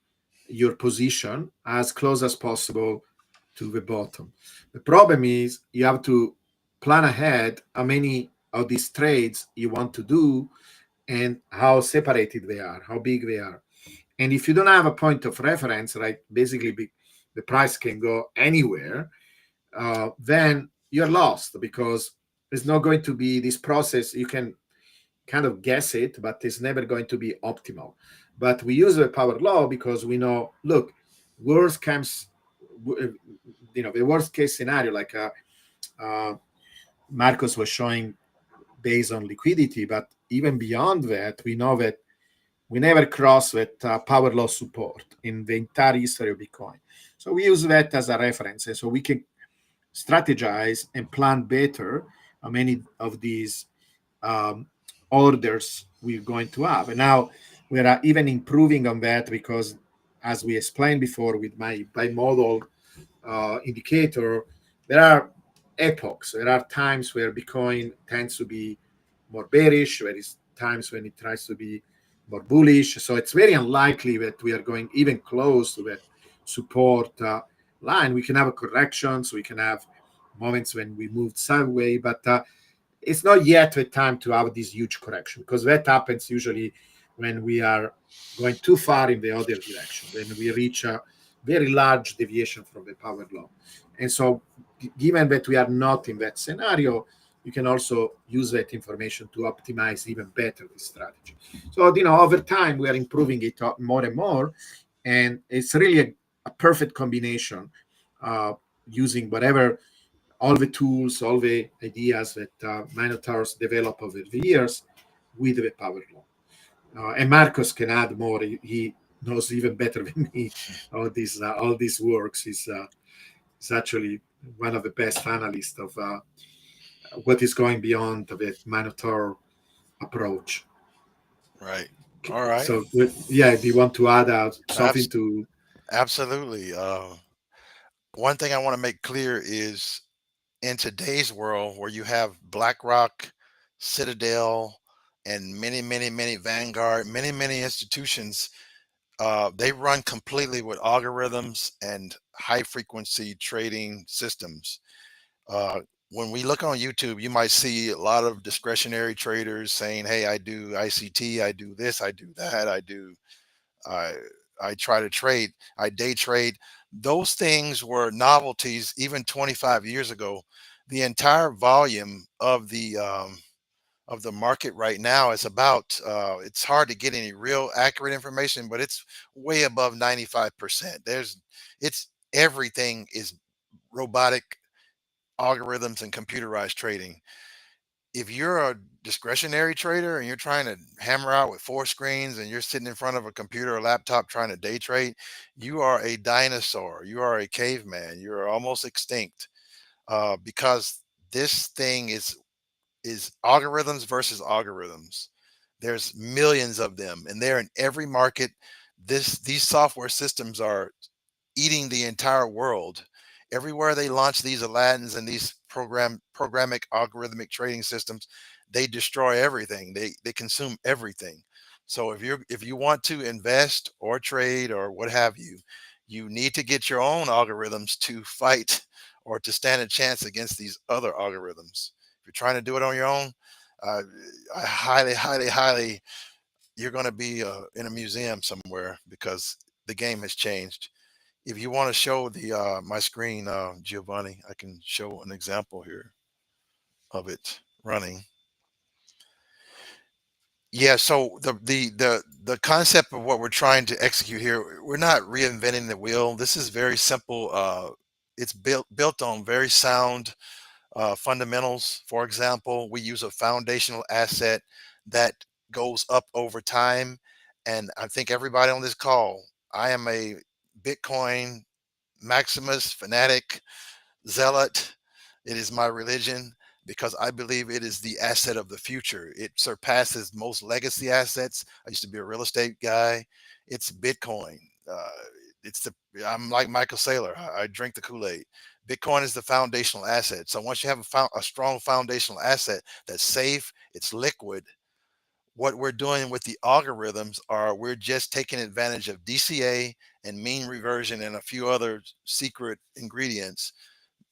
your position as close as possible to the bottom. The problem is you have to plan ahead how many of these trades you want to do and how separated they are, how big they are. And if you don't have a point of reference, right, basically the price can go anywhere, then you're lost because there's not going to be this process. You can kind of guess it, but it's never going to be optimal. But we use the power law because we know, look, worst comes, the worst case scenario, like uh, Marcos was showing based on liquidity, but even beyond that, we know that we never cross that power law support in the entire history of Bitcoin. So we use that as a reference, and so we can strategize and plan better how many of these um, orders we're going to have. And now we are even improving on that because, as we explained before with my bimodal indicator, there are epochs. There are times where Bitcoin tends to be more bearish. There is times when it tries to be more bullish. So it's very unlikely that we are going even close to that support line. We can have a corrections. We can have moments when we moved sideways, but it's not yet the time to have this huge correction because that happens usually when we are going too far in the other direction, when we reach a very large deviation from the power law. And so, given that we are not in that scenario, you can also use that information to optimize even better the strategy. So, over time, we are improving it more and more. And it's really a perfect combination using whatever all the tools, all the ideas that Minotaurs develop over the years with the power law. And Marcos can add more. He knows even better than me all this works. Is actually one of the best analysts of what is going beyond the Minotaur approach. Right. All right. So, yeah, do you want to add something Abs- to? Absolutely. One thing I want to make clear is in today's world where you have BlackRock, Citadel, and many Vanguard, many institutions, they run completely with algorithms and high frequency trading systems. Uh, when we look on YouTube, you might see a lot of discretionary traders saying, "Hey, I do ICT, I do this, I do that, I I try to trade, I day trade." Those things were novelties even 25 years ago. The entire volume of the market right now is about it's hard to get any real accurate information, but it's way above 95%. It's everything is robotic algorithms and computerized trading. If you're a discretionary trader and you're trying to hammer out with four screens and you're sitting in front of a computer or laptop trying to day trade, you are a dinosaur. You are a caveman. You're almost extinct because this thing is algorithms versus algorithms. There's millions of them, and they're in every market. These software systems are eating the entire world. Everywhere they launch these Aladdins and these programmatic algorithmic trading systems, they destroy everything. They consume everything. So if you want to invest or trade or what have you, you need to get your own algorithms to fight or to stand a chance against these other algorithms. If you're trying to do it on your own, uh, I highly, you're going to be in a museum somewhere because the game has changed. If you want to show the my screen, Giovanni, I can show an example here of it running. Yeah, so the concept of what we're trying to execute here, we're not reinventing the wheel. This is very simple. It's built on very sound fundamentals. For example, we use a foundational asset that goes up over time, and I think everybody on this call, I am a Bitcoin Maximus fanatic zealot. It is my religion because I believe it is the asset of the future. It surpasses most legacy assets. I used to be a real estate guy. It's Bitcoin. Uh, it's the I'm like Michael Saylor. I drink the Kool-Aid. Bitcoin is the foundational asset. So once you have a strong foundational asset that's safe, it's liquid. What we're doing with the algorithms are we're just taking advantage of DCA and mean reversion and a few other secret ingredients,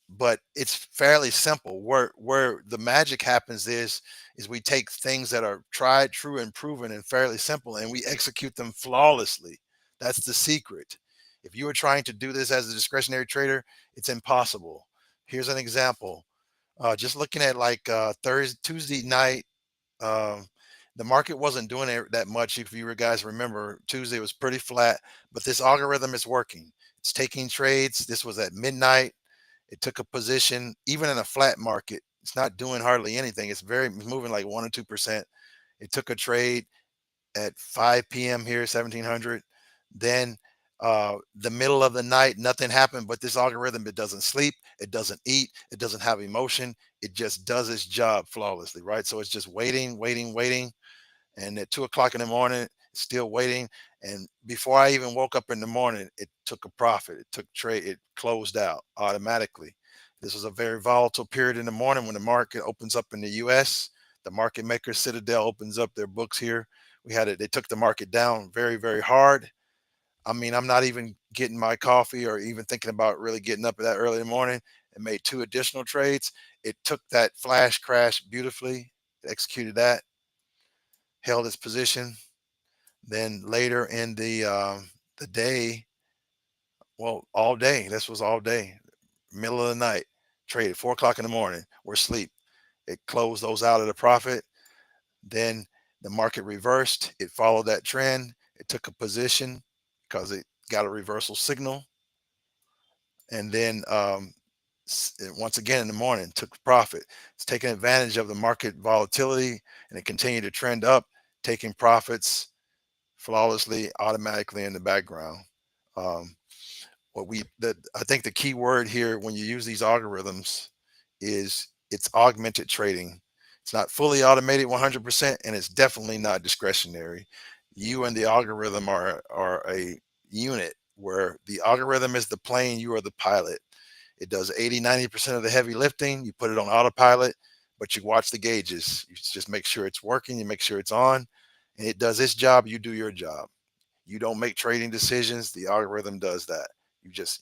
but it's fairly simple. Where the magic happens is we take things that are tried, true, and proven and fairly simple, and we execute them flawlessly. That's the secret. If you are trying to do this as a discretionary trader, it's impossible. Here's an example. Just looking at like Thursday, Tuesday night, um, the market wasn't doing that much. If you guys remember, Tuesday was pretty flat, but this algorithm is working. It's taking trades. This was at midnight. It took a position, even in a flat market. It's not doing hardly anything. It's moving like 1 or 2%. It took a trade at 5 p.m. here, 1700. Then the middle of the night, nothing happened. But this algorithm, it doesn't sleep, it doesn't eat, it doesn't have emotion. It just does its job flawlessly, right? So it's just waiting. And at 2 o'clock in the morning, still waiting. And before I even woke up in the morning, it took a profit. It took trade. It closed out automatically. This was a very volatile period in the morning when the market opens up in the U.S. The market maker Citadel opens up their books here. We had it. They took the market down very hard. I mean, I'm not even getting my coffee or even thinking about really getting up at that early in the morning and made two additional trades. It took that flash crash beautifully, executed that, held its position. Then later in the day, well, all day. This was all day, middle of the night. Traded 4 o'clock in the morning. We're asleep. It closed those out at a profit. Then the market reversed. It followed that trend. It took a position because it got a reversal signal, and then once again in the morning took profit. It's taking advantage of the market volatility, and it continued to trend up, taking profits flawlessly, automatically in the background. Um, I think the key word here when you use these algorithms is it's augmented trading. It's not fully automated 100%, and it's definitely not discretionary. You and the algorithm are a unit where the algorithm is the plane, you are the pilot. It does 80-90% of the heavy lifting. You put it on autopilot, but you watch the gauges. You just make sure it's working, you make sure it's on, and it does its job, you do your job. You don't make trading decisions, the algorithm does that.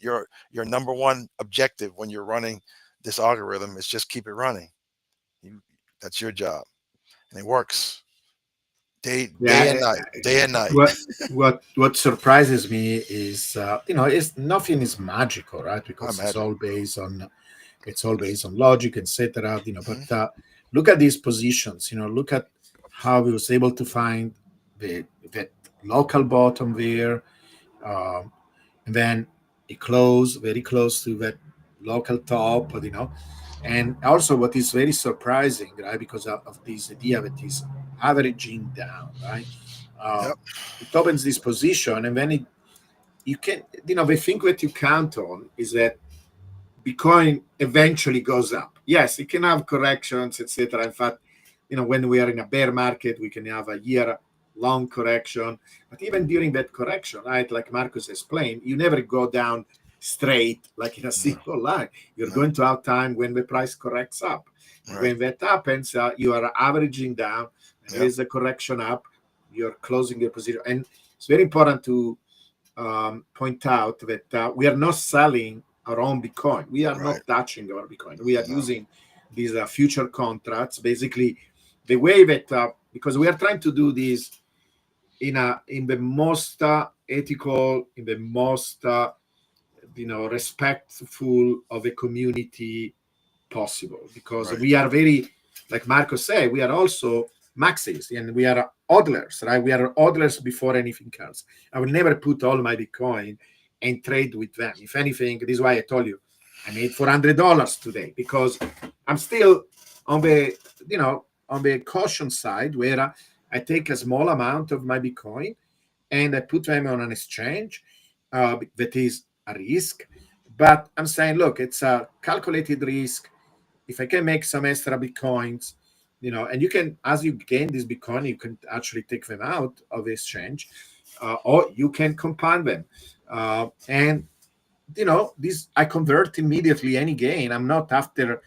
Your number one objective when you're running this algorithm is just keep it running. You That's your job. And it works day and Yeah. night, day and night. What surprises me is is nothing is magical, right? I Because imagine. it's all based on logic, etc. But Hmm. look at these positions. Look at how he was able to find the that local bottom there, um, and then it closed very close to that local top. And also what is very surprising, right? Because of this idea that is averaging down, right? Uh, Yep. it opens this position, and then you can, the thing that you count on is that Bitcoin eventually goes up. Yes, it can have corrections, etc. In fact, when we are in a bear market, we can have a year long correction. But even during that correction, right, like Marcus explained, you never go down straight like in a No, single line. You're no. going to have time when the price corrects up. And Right. when that happens, you are averaging down, and there Yep. is a correction up, you're closing your position. And it's very important to point out that we are not selling our own Bitcoin. We are Right. not touching our Bitcoin. We are No. using these future contracts. Basically, the way that because we are trying to do this in the most ethical, in the most respectful of the community possible, because Right. we are very, like Marco said, we are also maxis and we are hodlers, right? We are hodlers before anything else. I will never put all my Bitcoin and trade with them. If anything, this is why I told you I made $400 today, because I'm still on the on the caution side, where I take a small amount of my Bitcoin and I put them on an exchange that is a risk. But I'm saying, look, it's a calculated risk. If I can make some extra Bitcoins, and you can, as you gain this Bitcoin, you can actually take them out of the exchange, or you can compound them. And this I convert immediately any gain. I'm not after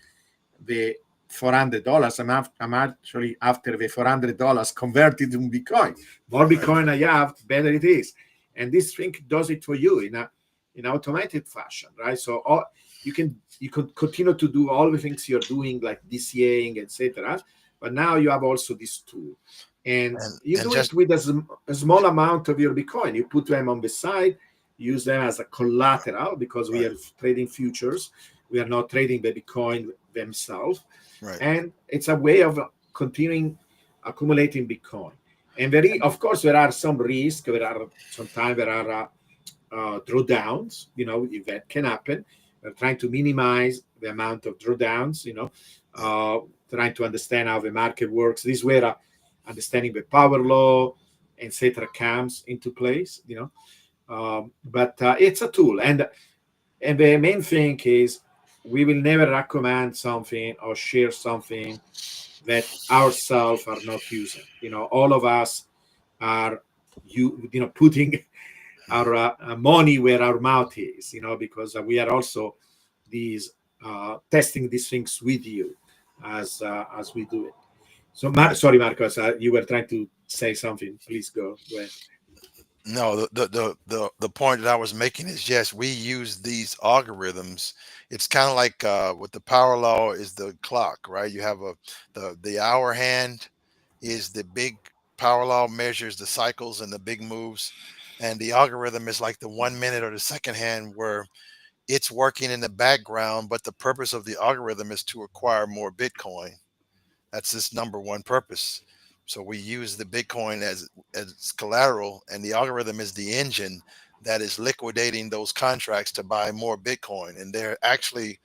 the $400. I'm actually after the $400 converted in Bitcoin. More Right. Bitcoin I have, better it is. And this thing does it for you in automated fashion, right? So you can continue to do all the things you're doing, like DCAing, etc. But now you have also this tool, and you And do it just with a small amount of your Bitcoin. You put them on the side, use them as a collateral, because we right. are trading futures. We are not trading the Bitcoin themselves, Right. and it's a way of continuing accumulating Bitcoin. And of course, there are some risks. Sometimes there are drawdowns. If that can happen. We're trying to minimize the amount of drawdowns. Yep. Trying to understand how the market works. This is where understanding the power law, etc., comes into place. But it's a tool, and the main thing is we will never recommend something or share something that ourselves are not using. All of us are putting our money where our mouth is. Because we are also these testing these things with you as we do it. So, sorry, Marcos, you were trying to say something. Please go ahead. No, the point that I was making is yes, we use these algorithms. It's kind of like with the power law is the clock, right? You have the hour hand is the big power law measures the cycles and the big moves, and the algorithm is like the 1 minute or the second hand where it's working in the background, but the purpose of the algorithm is to acquire more Bitcoin. That's its number one purpose. So we use the Bitcoin as collateral, and the algorithm is the engine that is liquidating those contracts to buy more Bitcoin. And they're actually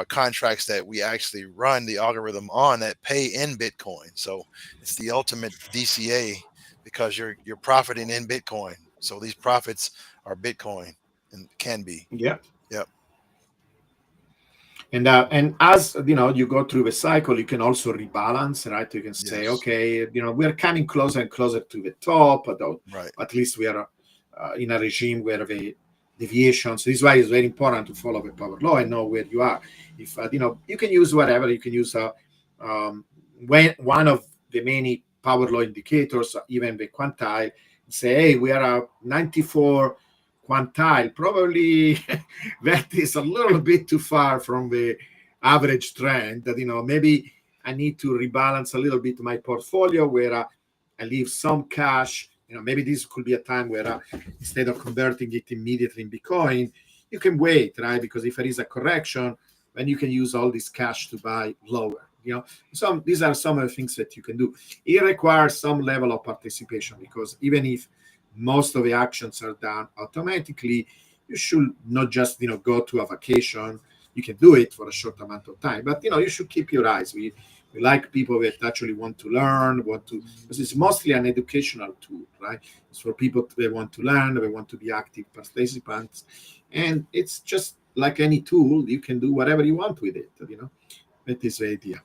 contracts that we actually run the algorithm on that pay in Bitcoin. So it's the ultimate DCA because you're profiting in Bitcoin. So these profits are Bitcoin and can be. Yeah. Yep. And as you know, you go through the cycle, you can also rebalance, right? You can say, Yes. okay, we're coming closer and closer to the top, although Right. at least we are in a regime where the deviations. This is why it's very important to follow the power law and know where you are. If you can use whatever, you can use um, when one of the many power law indicators, even the quantile, say, hey, we are a 94 quantile. Probably that is a little bit too far from the average trend. That maybe I need to rebalance a little bit my portfolio where I leave some cash. Maybe this could be a time where instead of converting it immediately in Bitcoin, you can wait, right? Because if there is a correction, then you can use all this cash to buy lower. These are some of the things that you can do. It requires some level of participation, because even if most of the actions are done automatically, you should not just go to a vacation. You can do it for a short amount of time, but you should keep your eyes. We like people that actually want to learn, because it's mostly an educational tool, right? It's for people they want to learn, they want to be active participants, and it's just like any tool. You can do whatever you want with it. That is the idea.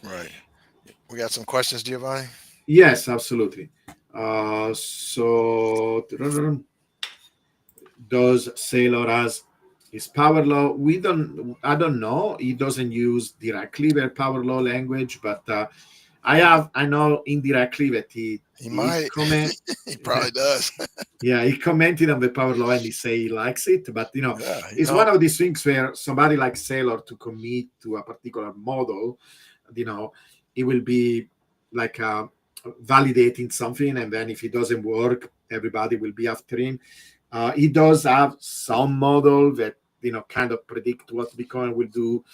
Right. We got some questions, Giovanni. Yes, absolutely. Does Sailor has his power law? I don't know. He doesn't use directly the power law language, but I know indirectly that He he might. comment. He probably does. Yeah, he commented on the power law and he say he likes it, but Yeah. it's one of these things where somebody like Sailor to commit to a particular model, you know, it will be like validating something, and then if it doesn't work, everybody will be after him. He does have some model that kind of predict what Bitcoin will do,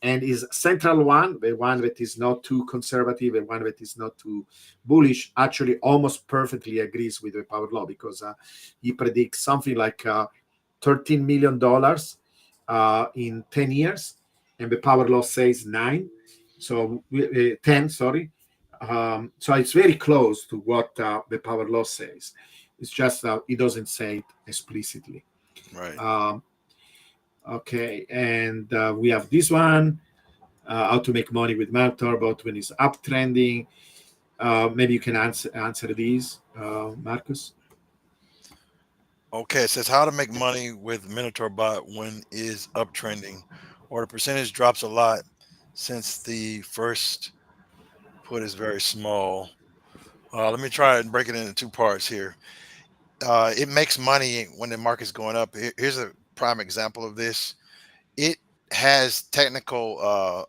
and his central one, the one that is not too conservative, the one that is not too bullish, actually almost perfectly agrees with the power law, because he predicts something like $13 million in 10 years, and the power law says 9. So 10, sorry. So it's very close to what the power law says. It's just it doesn't say it explicitly. Right. Um, okay, and we have this one, how to make money with Minotaur, but when it's uptrending. Maybe you can answer these, Marcus. Okay. It says how to make money with Minotaur bot when is uptrending or the percentage drops a lot since the first put is very small. Let me try and break it into two parts here. It makes money when the market's going up. Here's a prime example of this. It has technical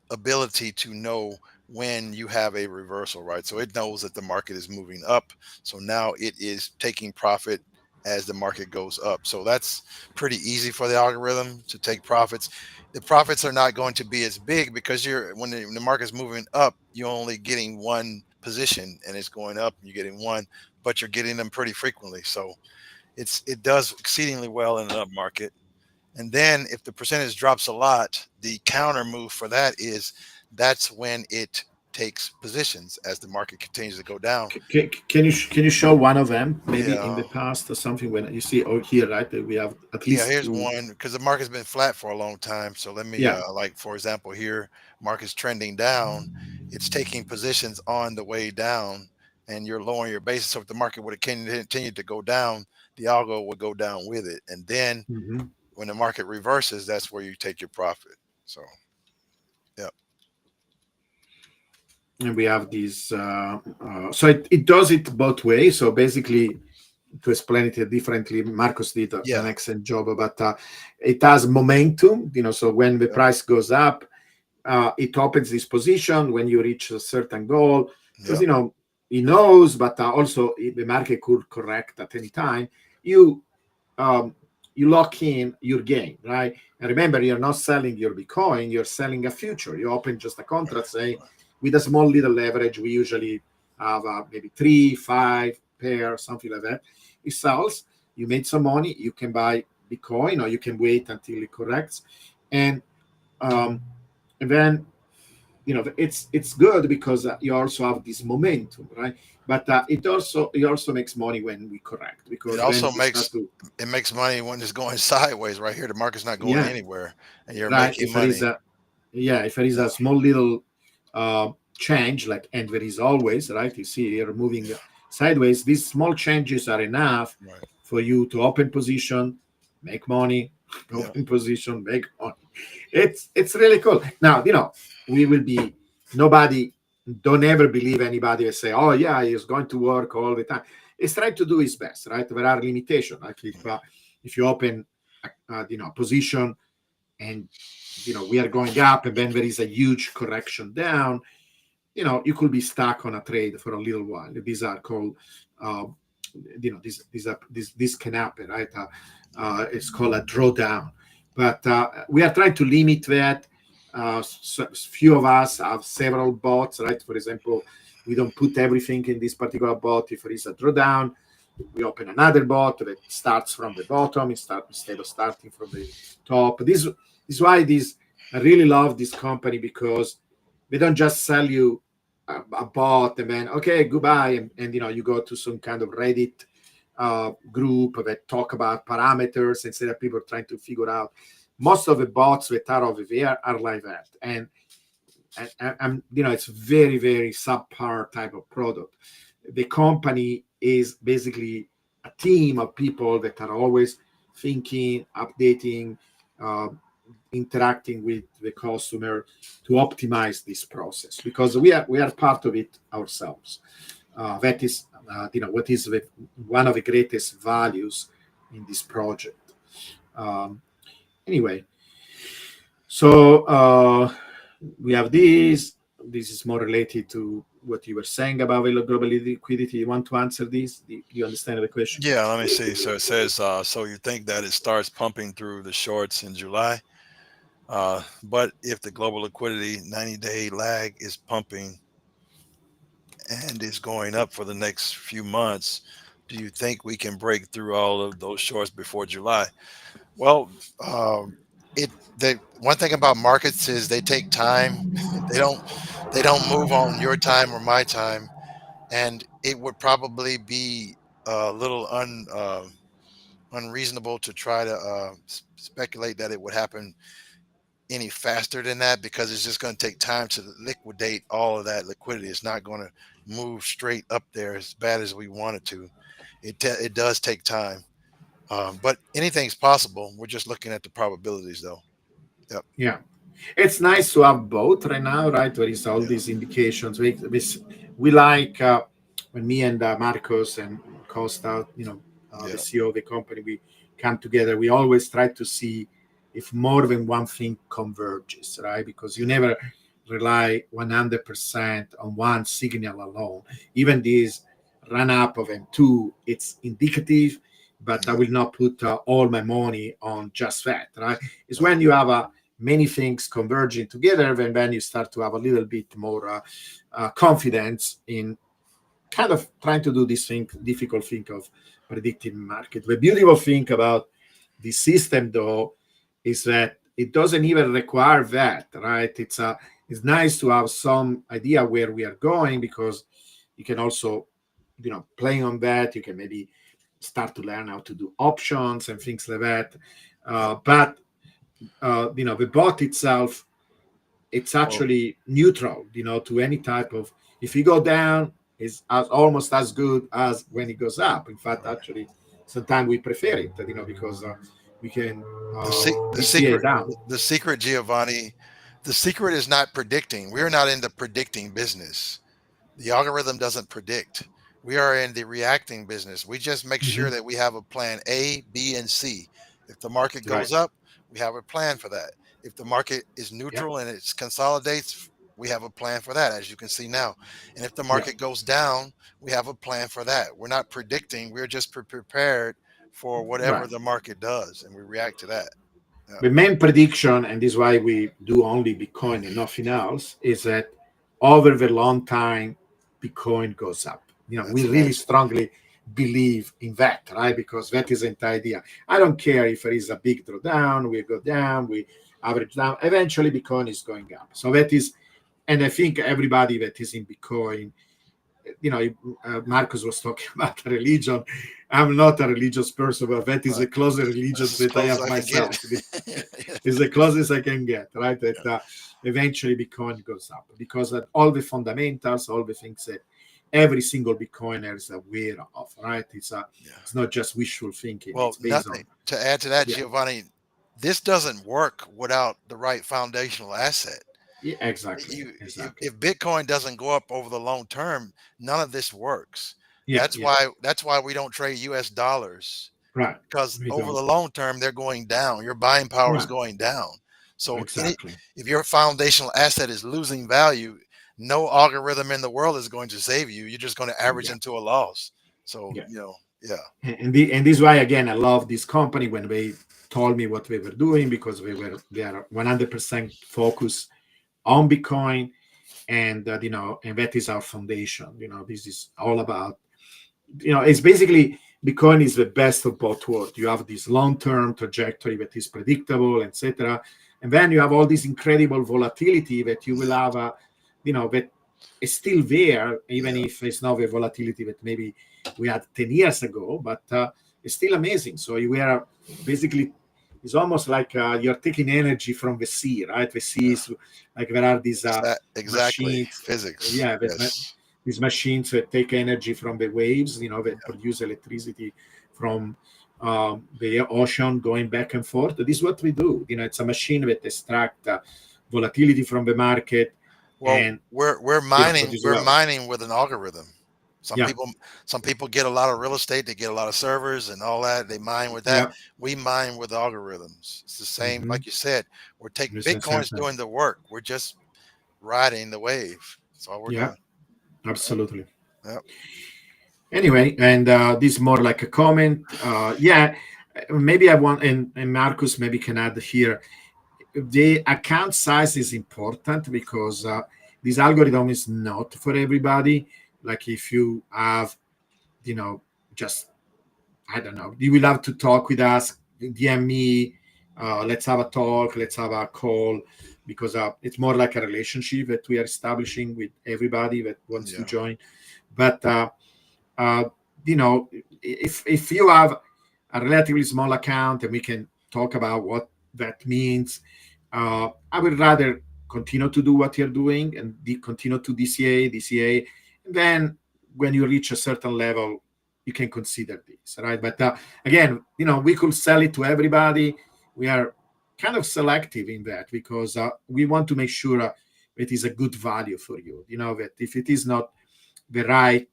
ability to know when you have a reversal, right? So it knows that the market is moving up. So now it is taking profit as the market goes up. So that's pretty easy for the algorithm to take profits. The profits are not going to be as big because when the market's moving up, you're only getting one position and it's going up and you're getting one, but you're getting them pretty frequently. So it does exceedingly well in an up market. And then if the percentage drops a lot, the counter move for that is that's when it takes positions as the market continues to go down. Can you show one of them, maybe in Yeah. the past or something, when you see, oh, here, right, that we have at Yeah, least here's two. one because the market's been flat for a long time. So let me Yeah. like for example here, market's trending down. It's taking positions on the way down and you're lowering your basis. So if the market would have continued to go down, the algo would go down with it. And then Mhm. when the market reverses, that's where you take your profit. So yeah. And we have these, so it does it both ways. So basically, to explain it differently, Marcos did an Yeah. excellent job, but it has momentum, so when the Yep. price goes up, it opens this position when you reach a certain goal, because Yep. he knows, but also the market could correct at any time. You um, you lock in your gain, right? And remember, you're not selling your Bitcoin, you're selling a future. You open just a contract, say, with a small little leverage. We usually have maybe 3, 5 pair, something like that. It sells, you made some money, you can buy Bitcoin, or you can wait until it corrects. And um, and then it's good because you also have this momentum, right? But it also makes money when we correct, It because when also we start to, makes money when it's going sideways. Right here, the market's not going yeah, anywhere, and you're right, making money. if there is Yeah, a small little change, like, and there is always, right, you see you're moving sideways, these small changes are enough right. for you to open position, make money, Yeah, open position, make money. It's really cool. Now, we will be nobody. Don't ever believe anybody will say, "Oh yeah, he's going to work all the time." He's trying to do his best, right? There are limitations. Like if you open a position, and we are going up, and then there is a huge correction down, you could be stuck on a trade for a little while. These are called, uh, this can happen, right? It's called a drawdown. But we are trying to limit that. So few of us have several bots, right? For example, we don't put everything in this particular bot. If there is a drawdown, we open another bot that starts from the bottom instead of starting from the top. This is why I really love this company, because they don't just sell you a bot and then okay, goodbye, and you go to some kind of Reddit group that talk about parameters instead of people trying to figure out. Most of the bots that are over there are like that, and it's very, very subpar type of product. The company is basically a team of people that are always thinking, updating, uh, interacting with the customer to optimize this process, because we are part of it ourselves. That is, what is one of the greatest values in this project. Um, Anyway, so we have this. This is more related to what you were saying about global liquidity. You want to answer this? Do you understand the question? yeah. Let me see. So it says, so you think that it starts pumping through the shorts in July, but if the global liquidity 90-day lag is pumping and is going up for the next few months, do you think we can break through all of those shorts before July? Well, it the one thing about markets is they take time. They don't they don't move on your time or my time, and it would probably be a little unreasonable to try to speculate that it would happen any faster than that, because it's just going to take time to liquidate all of that liquidity. It's not going to move straight up there as bad as we want it to. It does take time, but anything's possible. We're just looking at the probabilities, though. Yep. Yeah, it's nice to have both right now, right? There is all Yeah. these indications. We like, when me and Marcos and Costa, the Yeah. CEO of the company, we come together. We always try to see if more than one thing converges, right? Because you Yeah. never rely 100% on one signal alone. Even this run up of M2, it's indicative, but I Yeah. will not put all my money on just that, right? It's Right. when you have many things converging together, and then you start to have a little bit more confidence in kind of trying to do this thing, difficult thing of predicting market. The beautiful thing about this system, though, is that it doesn't even require that, right? It's nice to have some idea where we are going, because you can also, play on that. You can maybe start to learn how to do options and things like that. Yep. But the bot itself, it's Well, actually neutral, to any type of. If you go down, is almost as good as when it goes up. In fact, right. actually, sometimes we prefer it, because we can The DCA secret, down. the secret, Giovanni, the secret is not predicting. We're not in the predicting business. The algorithm doesn't predict. We are in the reacting business. We just make sure Mhm. that we have a plan A, B, and C. If the market Right. goes up, we have a plan for that. If the market is Yeah. neutral and it consolidates, we have a plan for that, as you can see now. And if the Yeah. market goes down, we have a plan for that. We're not predicting. We're just prepared for whatever Right. the market does, and we react to that. Yeah. The main prediction, and this is why we do only Bitcoin and nothing else, is that over the long time, Bitcoin goes up. We That's really right. strongly believe in that, right? Because that isn't the idea. I don't care if there is a big drawdown, we go down, we average down. Eventually, Bitcoin is going up. So that is, and I think everybody that is in Bitcoin, Marcus was talking about religion. I'm not a religious person, but that is Right. the closest religion That's as that I close as have I can get. myself. It's the closest I can get, right? That eventually Bitcoin goes up because of all the fundamentals, all the things that every single Bitcoiner is aware of, right? Yeah. It's not just wishful thinking. Well, It's based nothing on, to add to that, yeah, Giovanni. This doesn't work without the right foundational asset. yeah, exactly, You, exactly. if Bitcoin doesn't go up over the long term, none of this works. Yeah, yeah, That's why we don't trade US dollars, right. because We over don't, the long term they're going down. Your buying power is right, going down. So exactly. if your foundational asset is losing value, no algorithm in the world is going to save you. You're just going to average Yeah, into a loss. So, yeah. yeah. And this is why again I love this company when they told me what they were doing, because they are 100% focused on Bitcoin, and and that is our foundation. This is all about, it's basically Bitcoin is the best of both worlds. You have this long-term trajectory that is predictable, etc., and then you have all this incredible volatility that you will have, that is still there, even Yeah. if it's not the volatility that maybe we had 10 years ago, but it's still amazing. So you are basically, it's almost like you're taking energy from the sea, right? The sea Yeah. is like, there are these Exactly. machines, Physics. yeah, Yes. these machines that take energy from the waves, that produce electricity from the ocean going back and forth. This is what we do. It's a machine that extract volatility from the market Well, and we're produce we're wealth. mining with an algorithm. Some Yeah, people some people get a lot of real estate, they get a lot of servers and all that. They mine with that. yeah. We mine with algorithms. It's the same, Mm-hmm. like you said. We're taking It's the same Bitcoin's thing. doing the work. We're just riding the wave. That's all we're Yeah, doing. Yep. absolutely. Yep. Anyway, and this is more like a comment. Yeah, maybe I want, and Marcus maybe can add here. The account size is important because this algorithm is not for everybody. Like if you have, you know, just, I don't know, you will have to talk with us, DM me, let's have a talk, let's have a call, because it's more like a relationship that we are establishing with everybody that wants to Yeah. join. But uh, if you have a relatively small account and we can talk about what that means, I would rather continue to do what you're doing and continue to DCA. And then when you reach a certain level, you can consider this, right? But again, we could sell it to everybody. We are kind of selective in that because we want to make sure it is a good value for you. That if it is not the right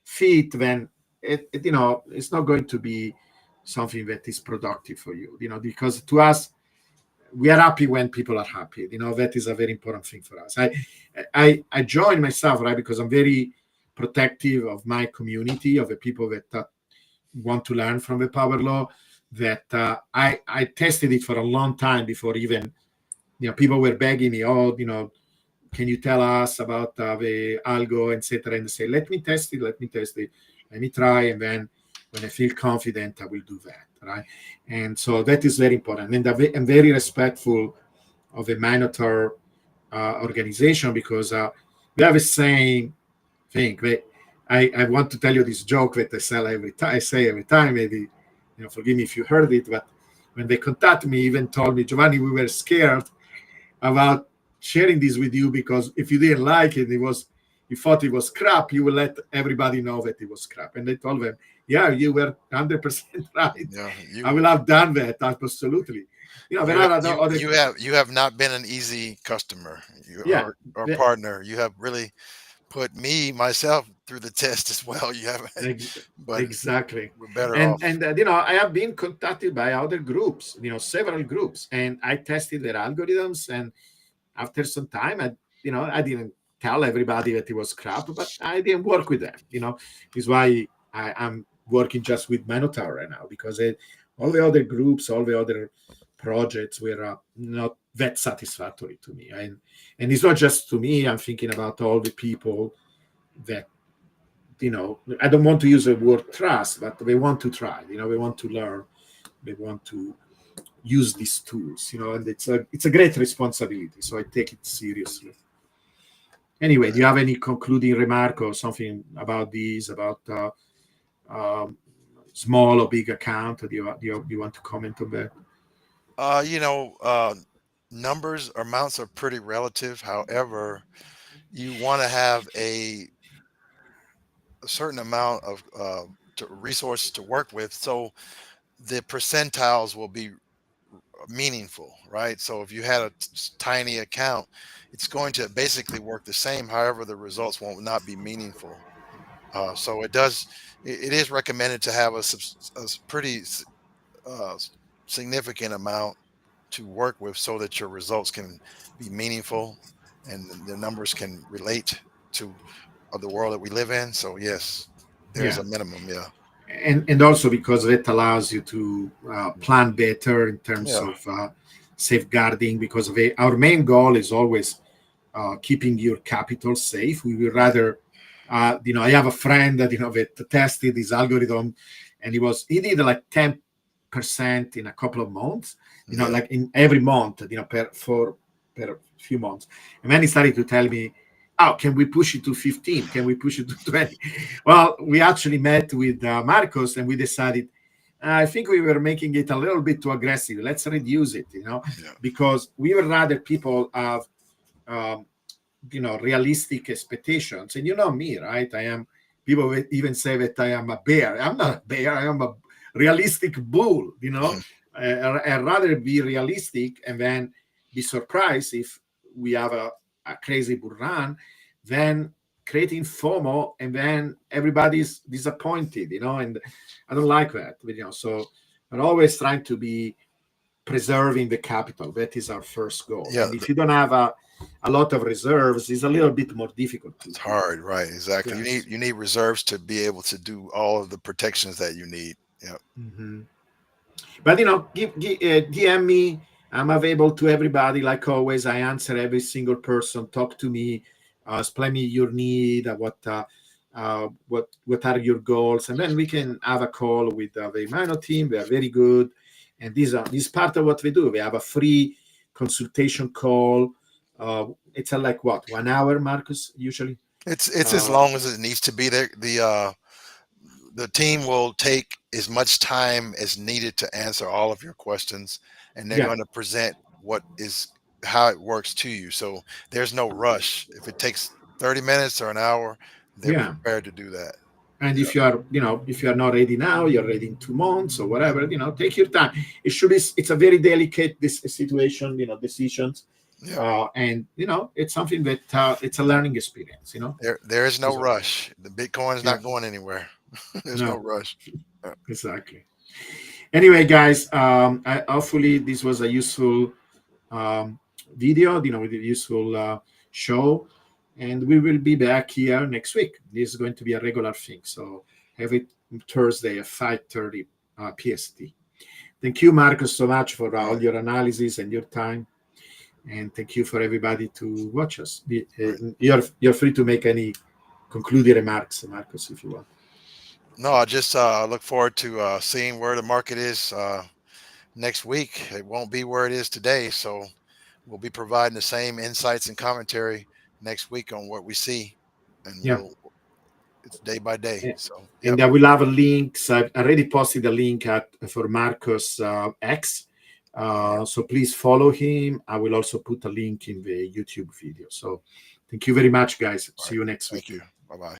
fit, then it's not going to be something that is productive for you. Because to us, we are happy when people are happy. That is a very important thing for us. I joined myself, right, because I'm very protective of my community, of the people that want to learn from the power law. That I tested it for a long time before even people were begging me, oh, can you tell us about the algo, etc. And say, let me test it, let me try, and then when I feel confident, I will do that, right? And so that is very important. And I'm very respectful of the Minotaur organization because we have the same thing. I want to tell you this joke that I sell every time. I say every time, maybe forgive me if you heard it, but when they contact me, even told me, Giovanni, we were scared about sharing this with you because if you didn't like it, you thought it was crap, you will let everybody know that it was crap. And I told them, yeah, you were 100% right. Yeah. I will have done that, absolutely. There are other You have not been an easy customer, yeah, or partner. You have really put me myself through the test as well. You haven't, ex- but exactly. we're better And off. and I have been contacted by other groups, several groups, and I tested their algorithms. And after some time, I didn't tell everybody that it was crap, but I didn't work with them. Is why I'm working just with Minotaur right now, because all the other groups, all the other projects were not that satisfactory to me. And it's not just to me. I'm thinking about all the people that I don't want to use the word trust, but they want to try. They want to learn. They want to use these tools. And it's a great responsibility. So I take it seriously. Anyway, do you have any concluding remark or something about these, about um, small or big account? Do you want to comment on that? You know, numbers or amounts are pretty relative. However, you want to have a certain amount of resources to work with, so the percentiles will be meaningful, right? So if you had a tiny account, it's going to basically work the same. However, the results won't not be meaningful. So it is recommended to have a pretty uh, s- significant amount to work with so that your results can be meaningful and the numbers can relate to the world that we live in. So yes, there's Yeah, a minimum. Yeah. and also because it allows you to plan better in terms Yeah. of safeguarding. Because our main goal is always keeping your capital safe. We would rather, I have a friend that that tested this algorithm, and he did like 10% in a couple of months. Yeah. Like in every month, per few months, and then he started to tell me, "Oh, can we push it to 15? Can we push it to 20?" Well, we actually met with Marcos, and we decided. I think we were making it a little bit too aggressive. Let's reduce it, Yeah. because we would rather people have um, realistic expectations. And me, right? I am, people will even say that I am a bear. I'm not a bear. I am a realistic bull. I'd rather be realistic and then be surprised if we have a crazy bull run than creating FOMO and then everybody's disappointed. And I don't like that. So we're always trying to be preserving the capital. That is our first goal. Yeah. And if you don't have a lot of reserves, it's a little bit more difficult It's to hard, right? Exactly. yes. You need reserves to be able to do all of the protections that you need. Yeah. Mhm. But DM me. I'm available to everybody. Like always, I answer every single person. Talk to me. Explain me your need. What are your goals, and then we can have a call with the Mino team. They are very good, and this is part of what we do. We have a free consultation call. It's like what, 1 hour, Marcus, usually. It's as Uh, long as it needs to be there. The team will take as much time as needed to answer all of your questions, and they're yeah, going to present what is how it works to you. So there's no rush. If it takes 30 minutes or an hour, they're yeah. prepared to do that. And Yeah. if you are not ready now, you're ready in 2 months or whatever. Take your time. It's a very delicate this situation. Decisions, Yeah. and it's something that it's a learning experience. There is no So, rush. The Bitcoin is yeah, not going anywhere. There's no no, rush. Yeah. exactly. Anyway, guys, hopefully this was a useful um, video. With a useful show, and we will be back here next week. This is going to be a regular thing. So every Thursday at 5:30 PST. Thank you, Marcus, so much for All all right. your analysis and your time, and thank you for everybody to watch us. All right. You're free to make any concluding remarks, Marcus, if you want. No, I just look forward to seeing where the market is next week. It won't be where it is today, so we'll be providing the same insights and commentary next week on what we see, and Yeah. it's day by day. A- So, yep. And I will have a link. So I've already posted a link for Marcus X. All right. So please follow him. I will also put a link in the YouTube video. So thank you very much, guys. All See right. you next Thank week. you. Bye bye.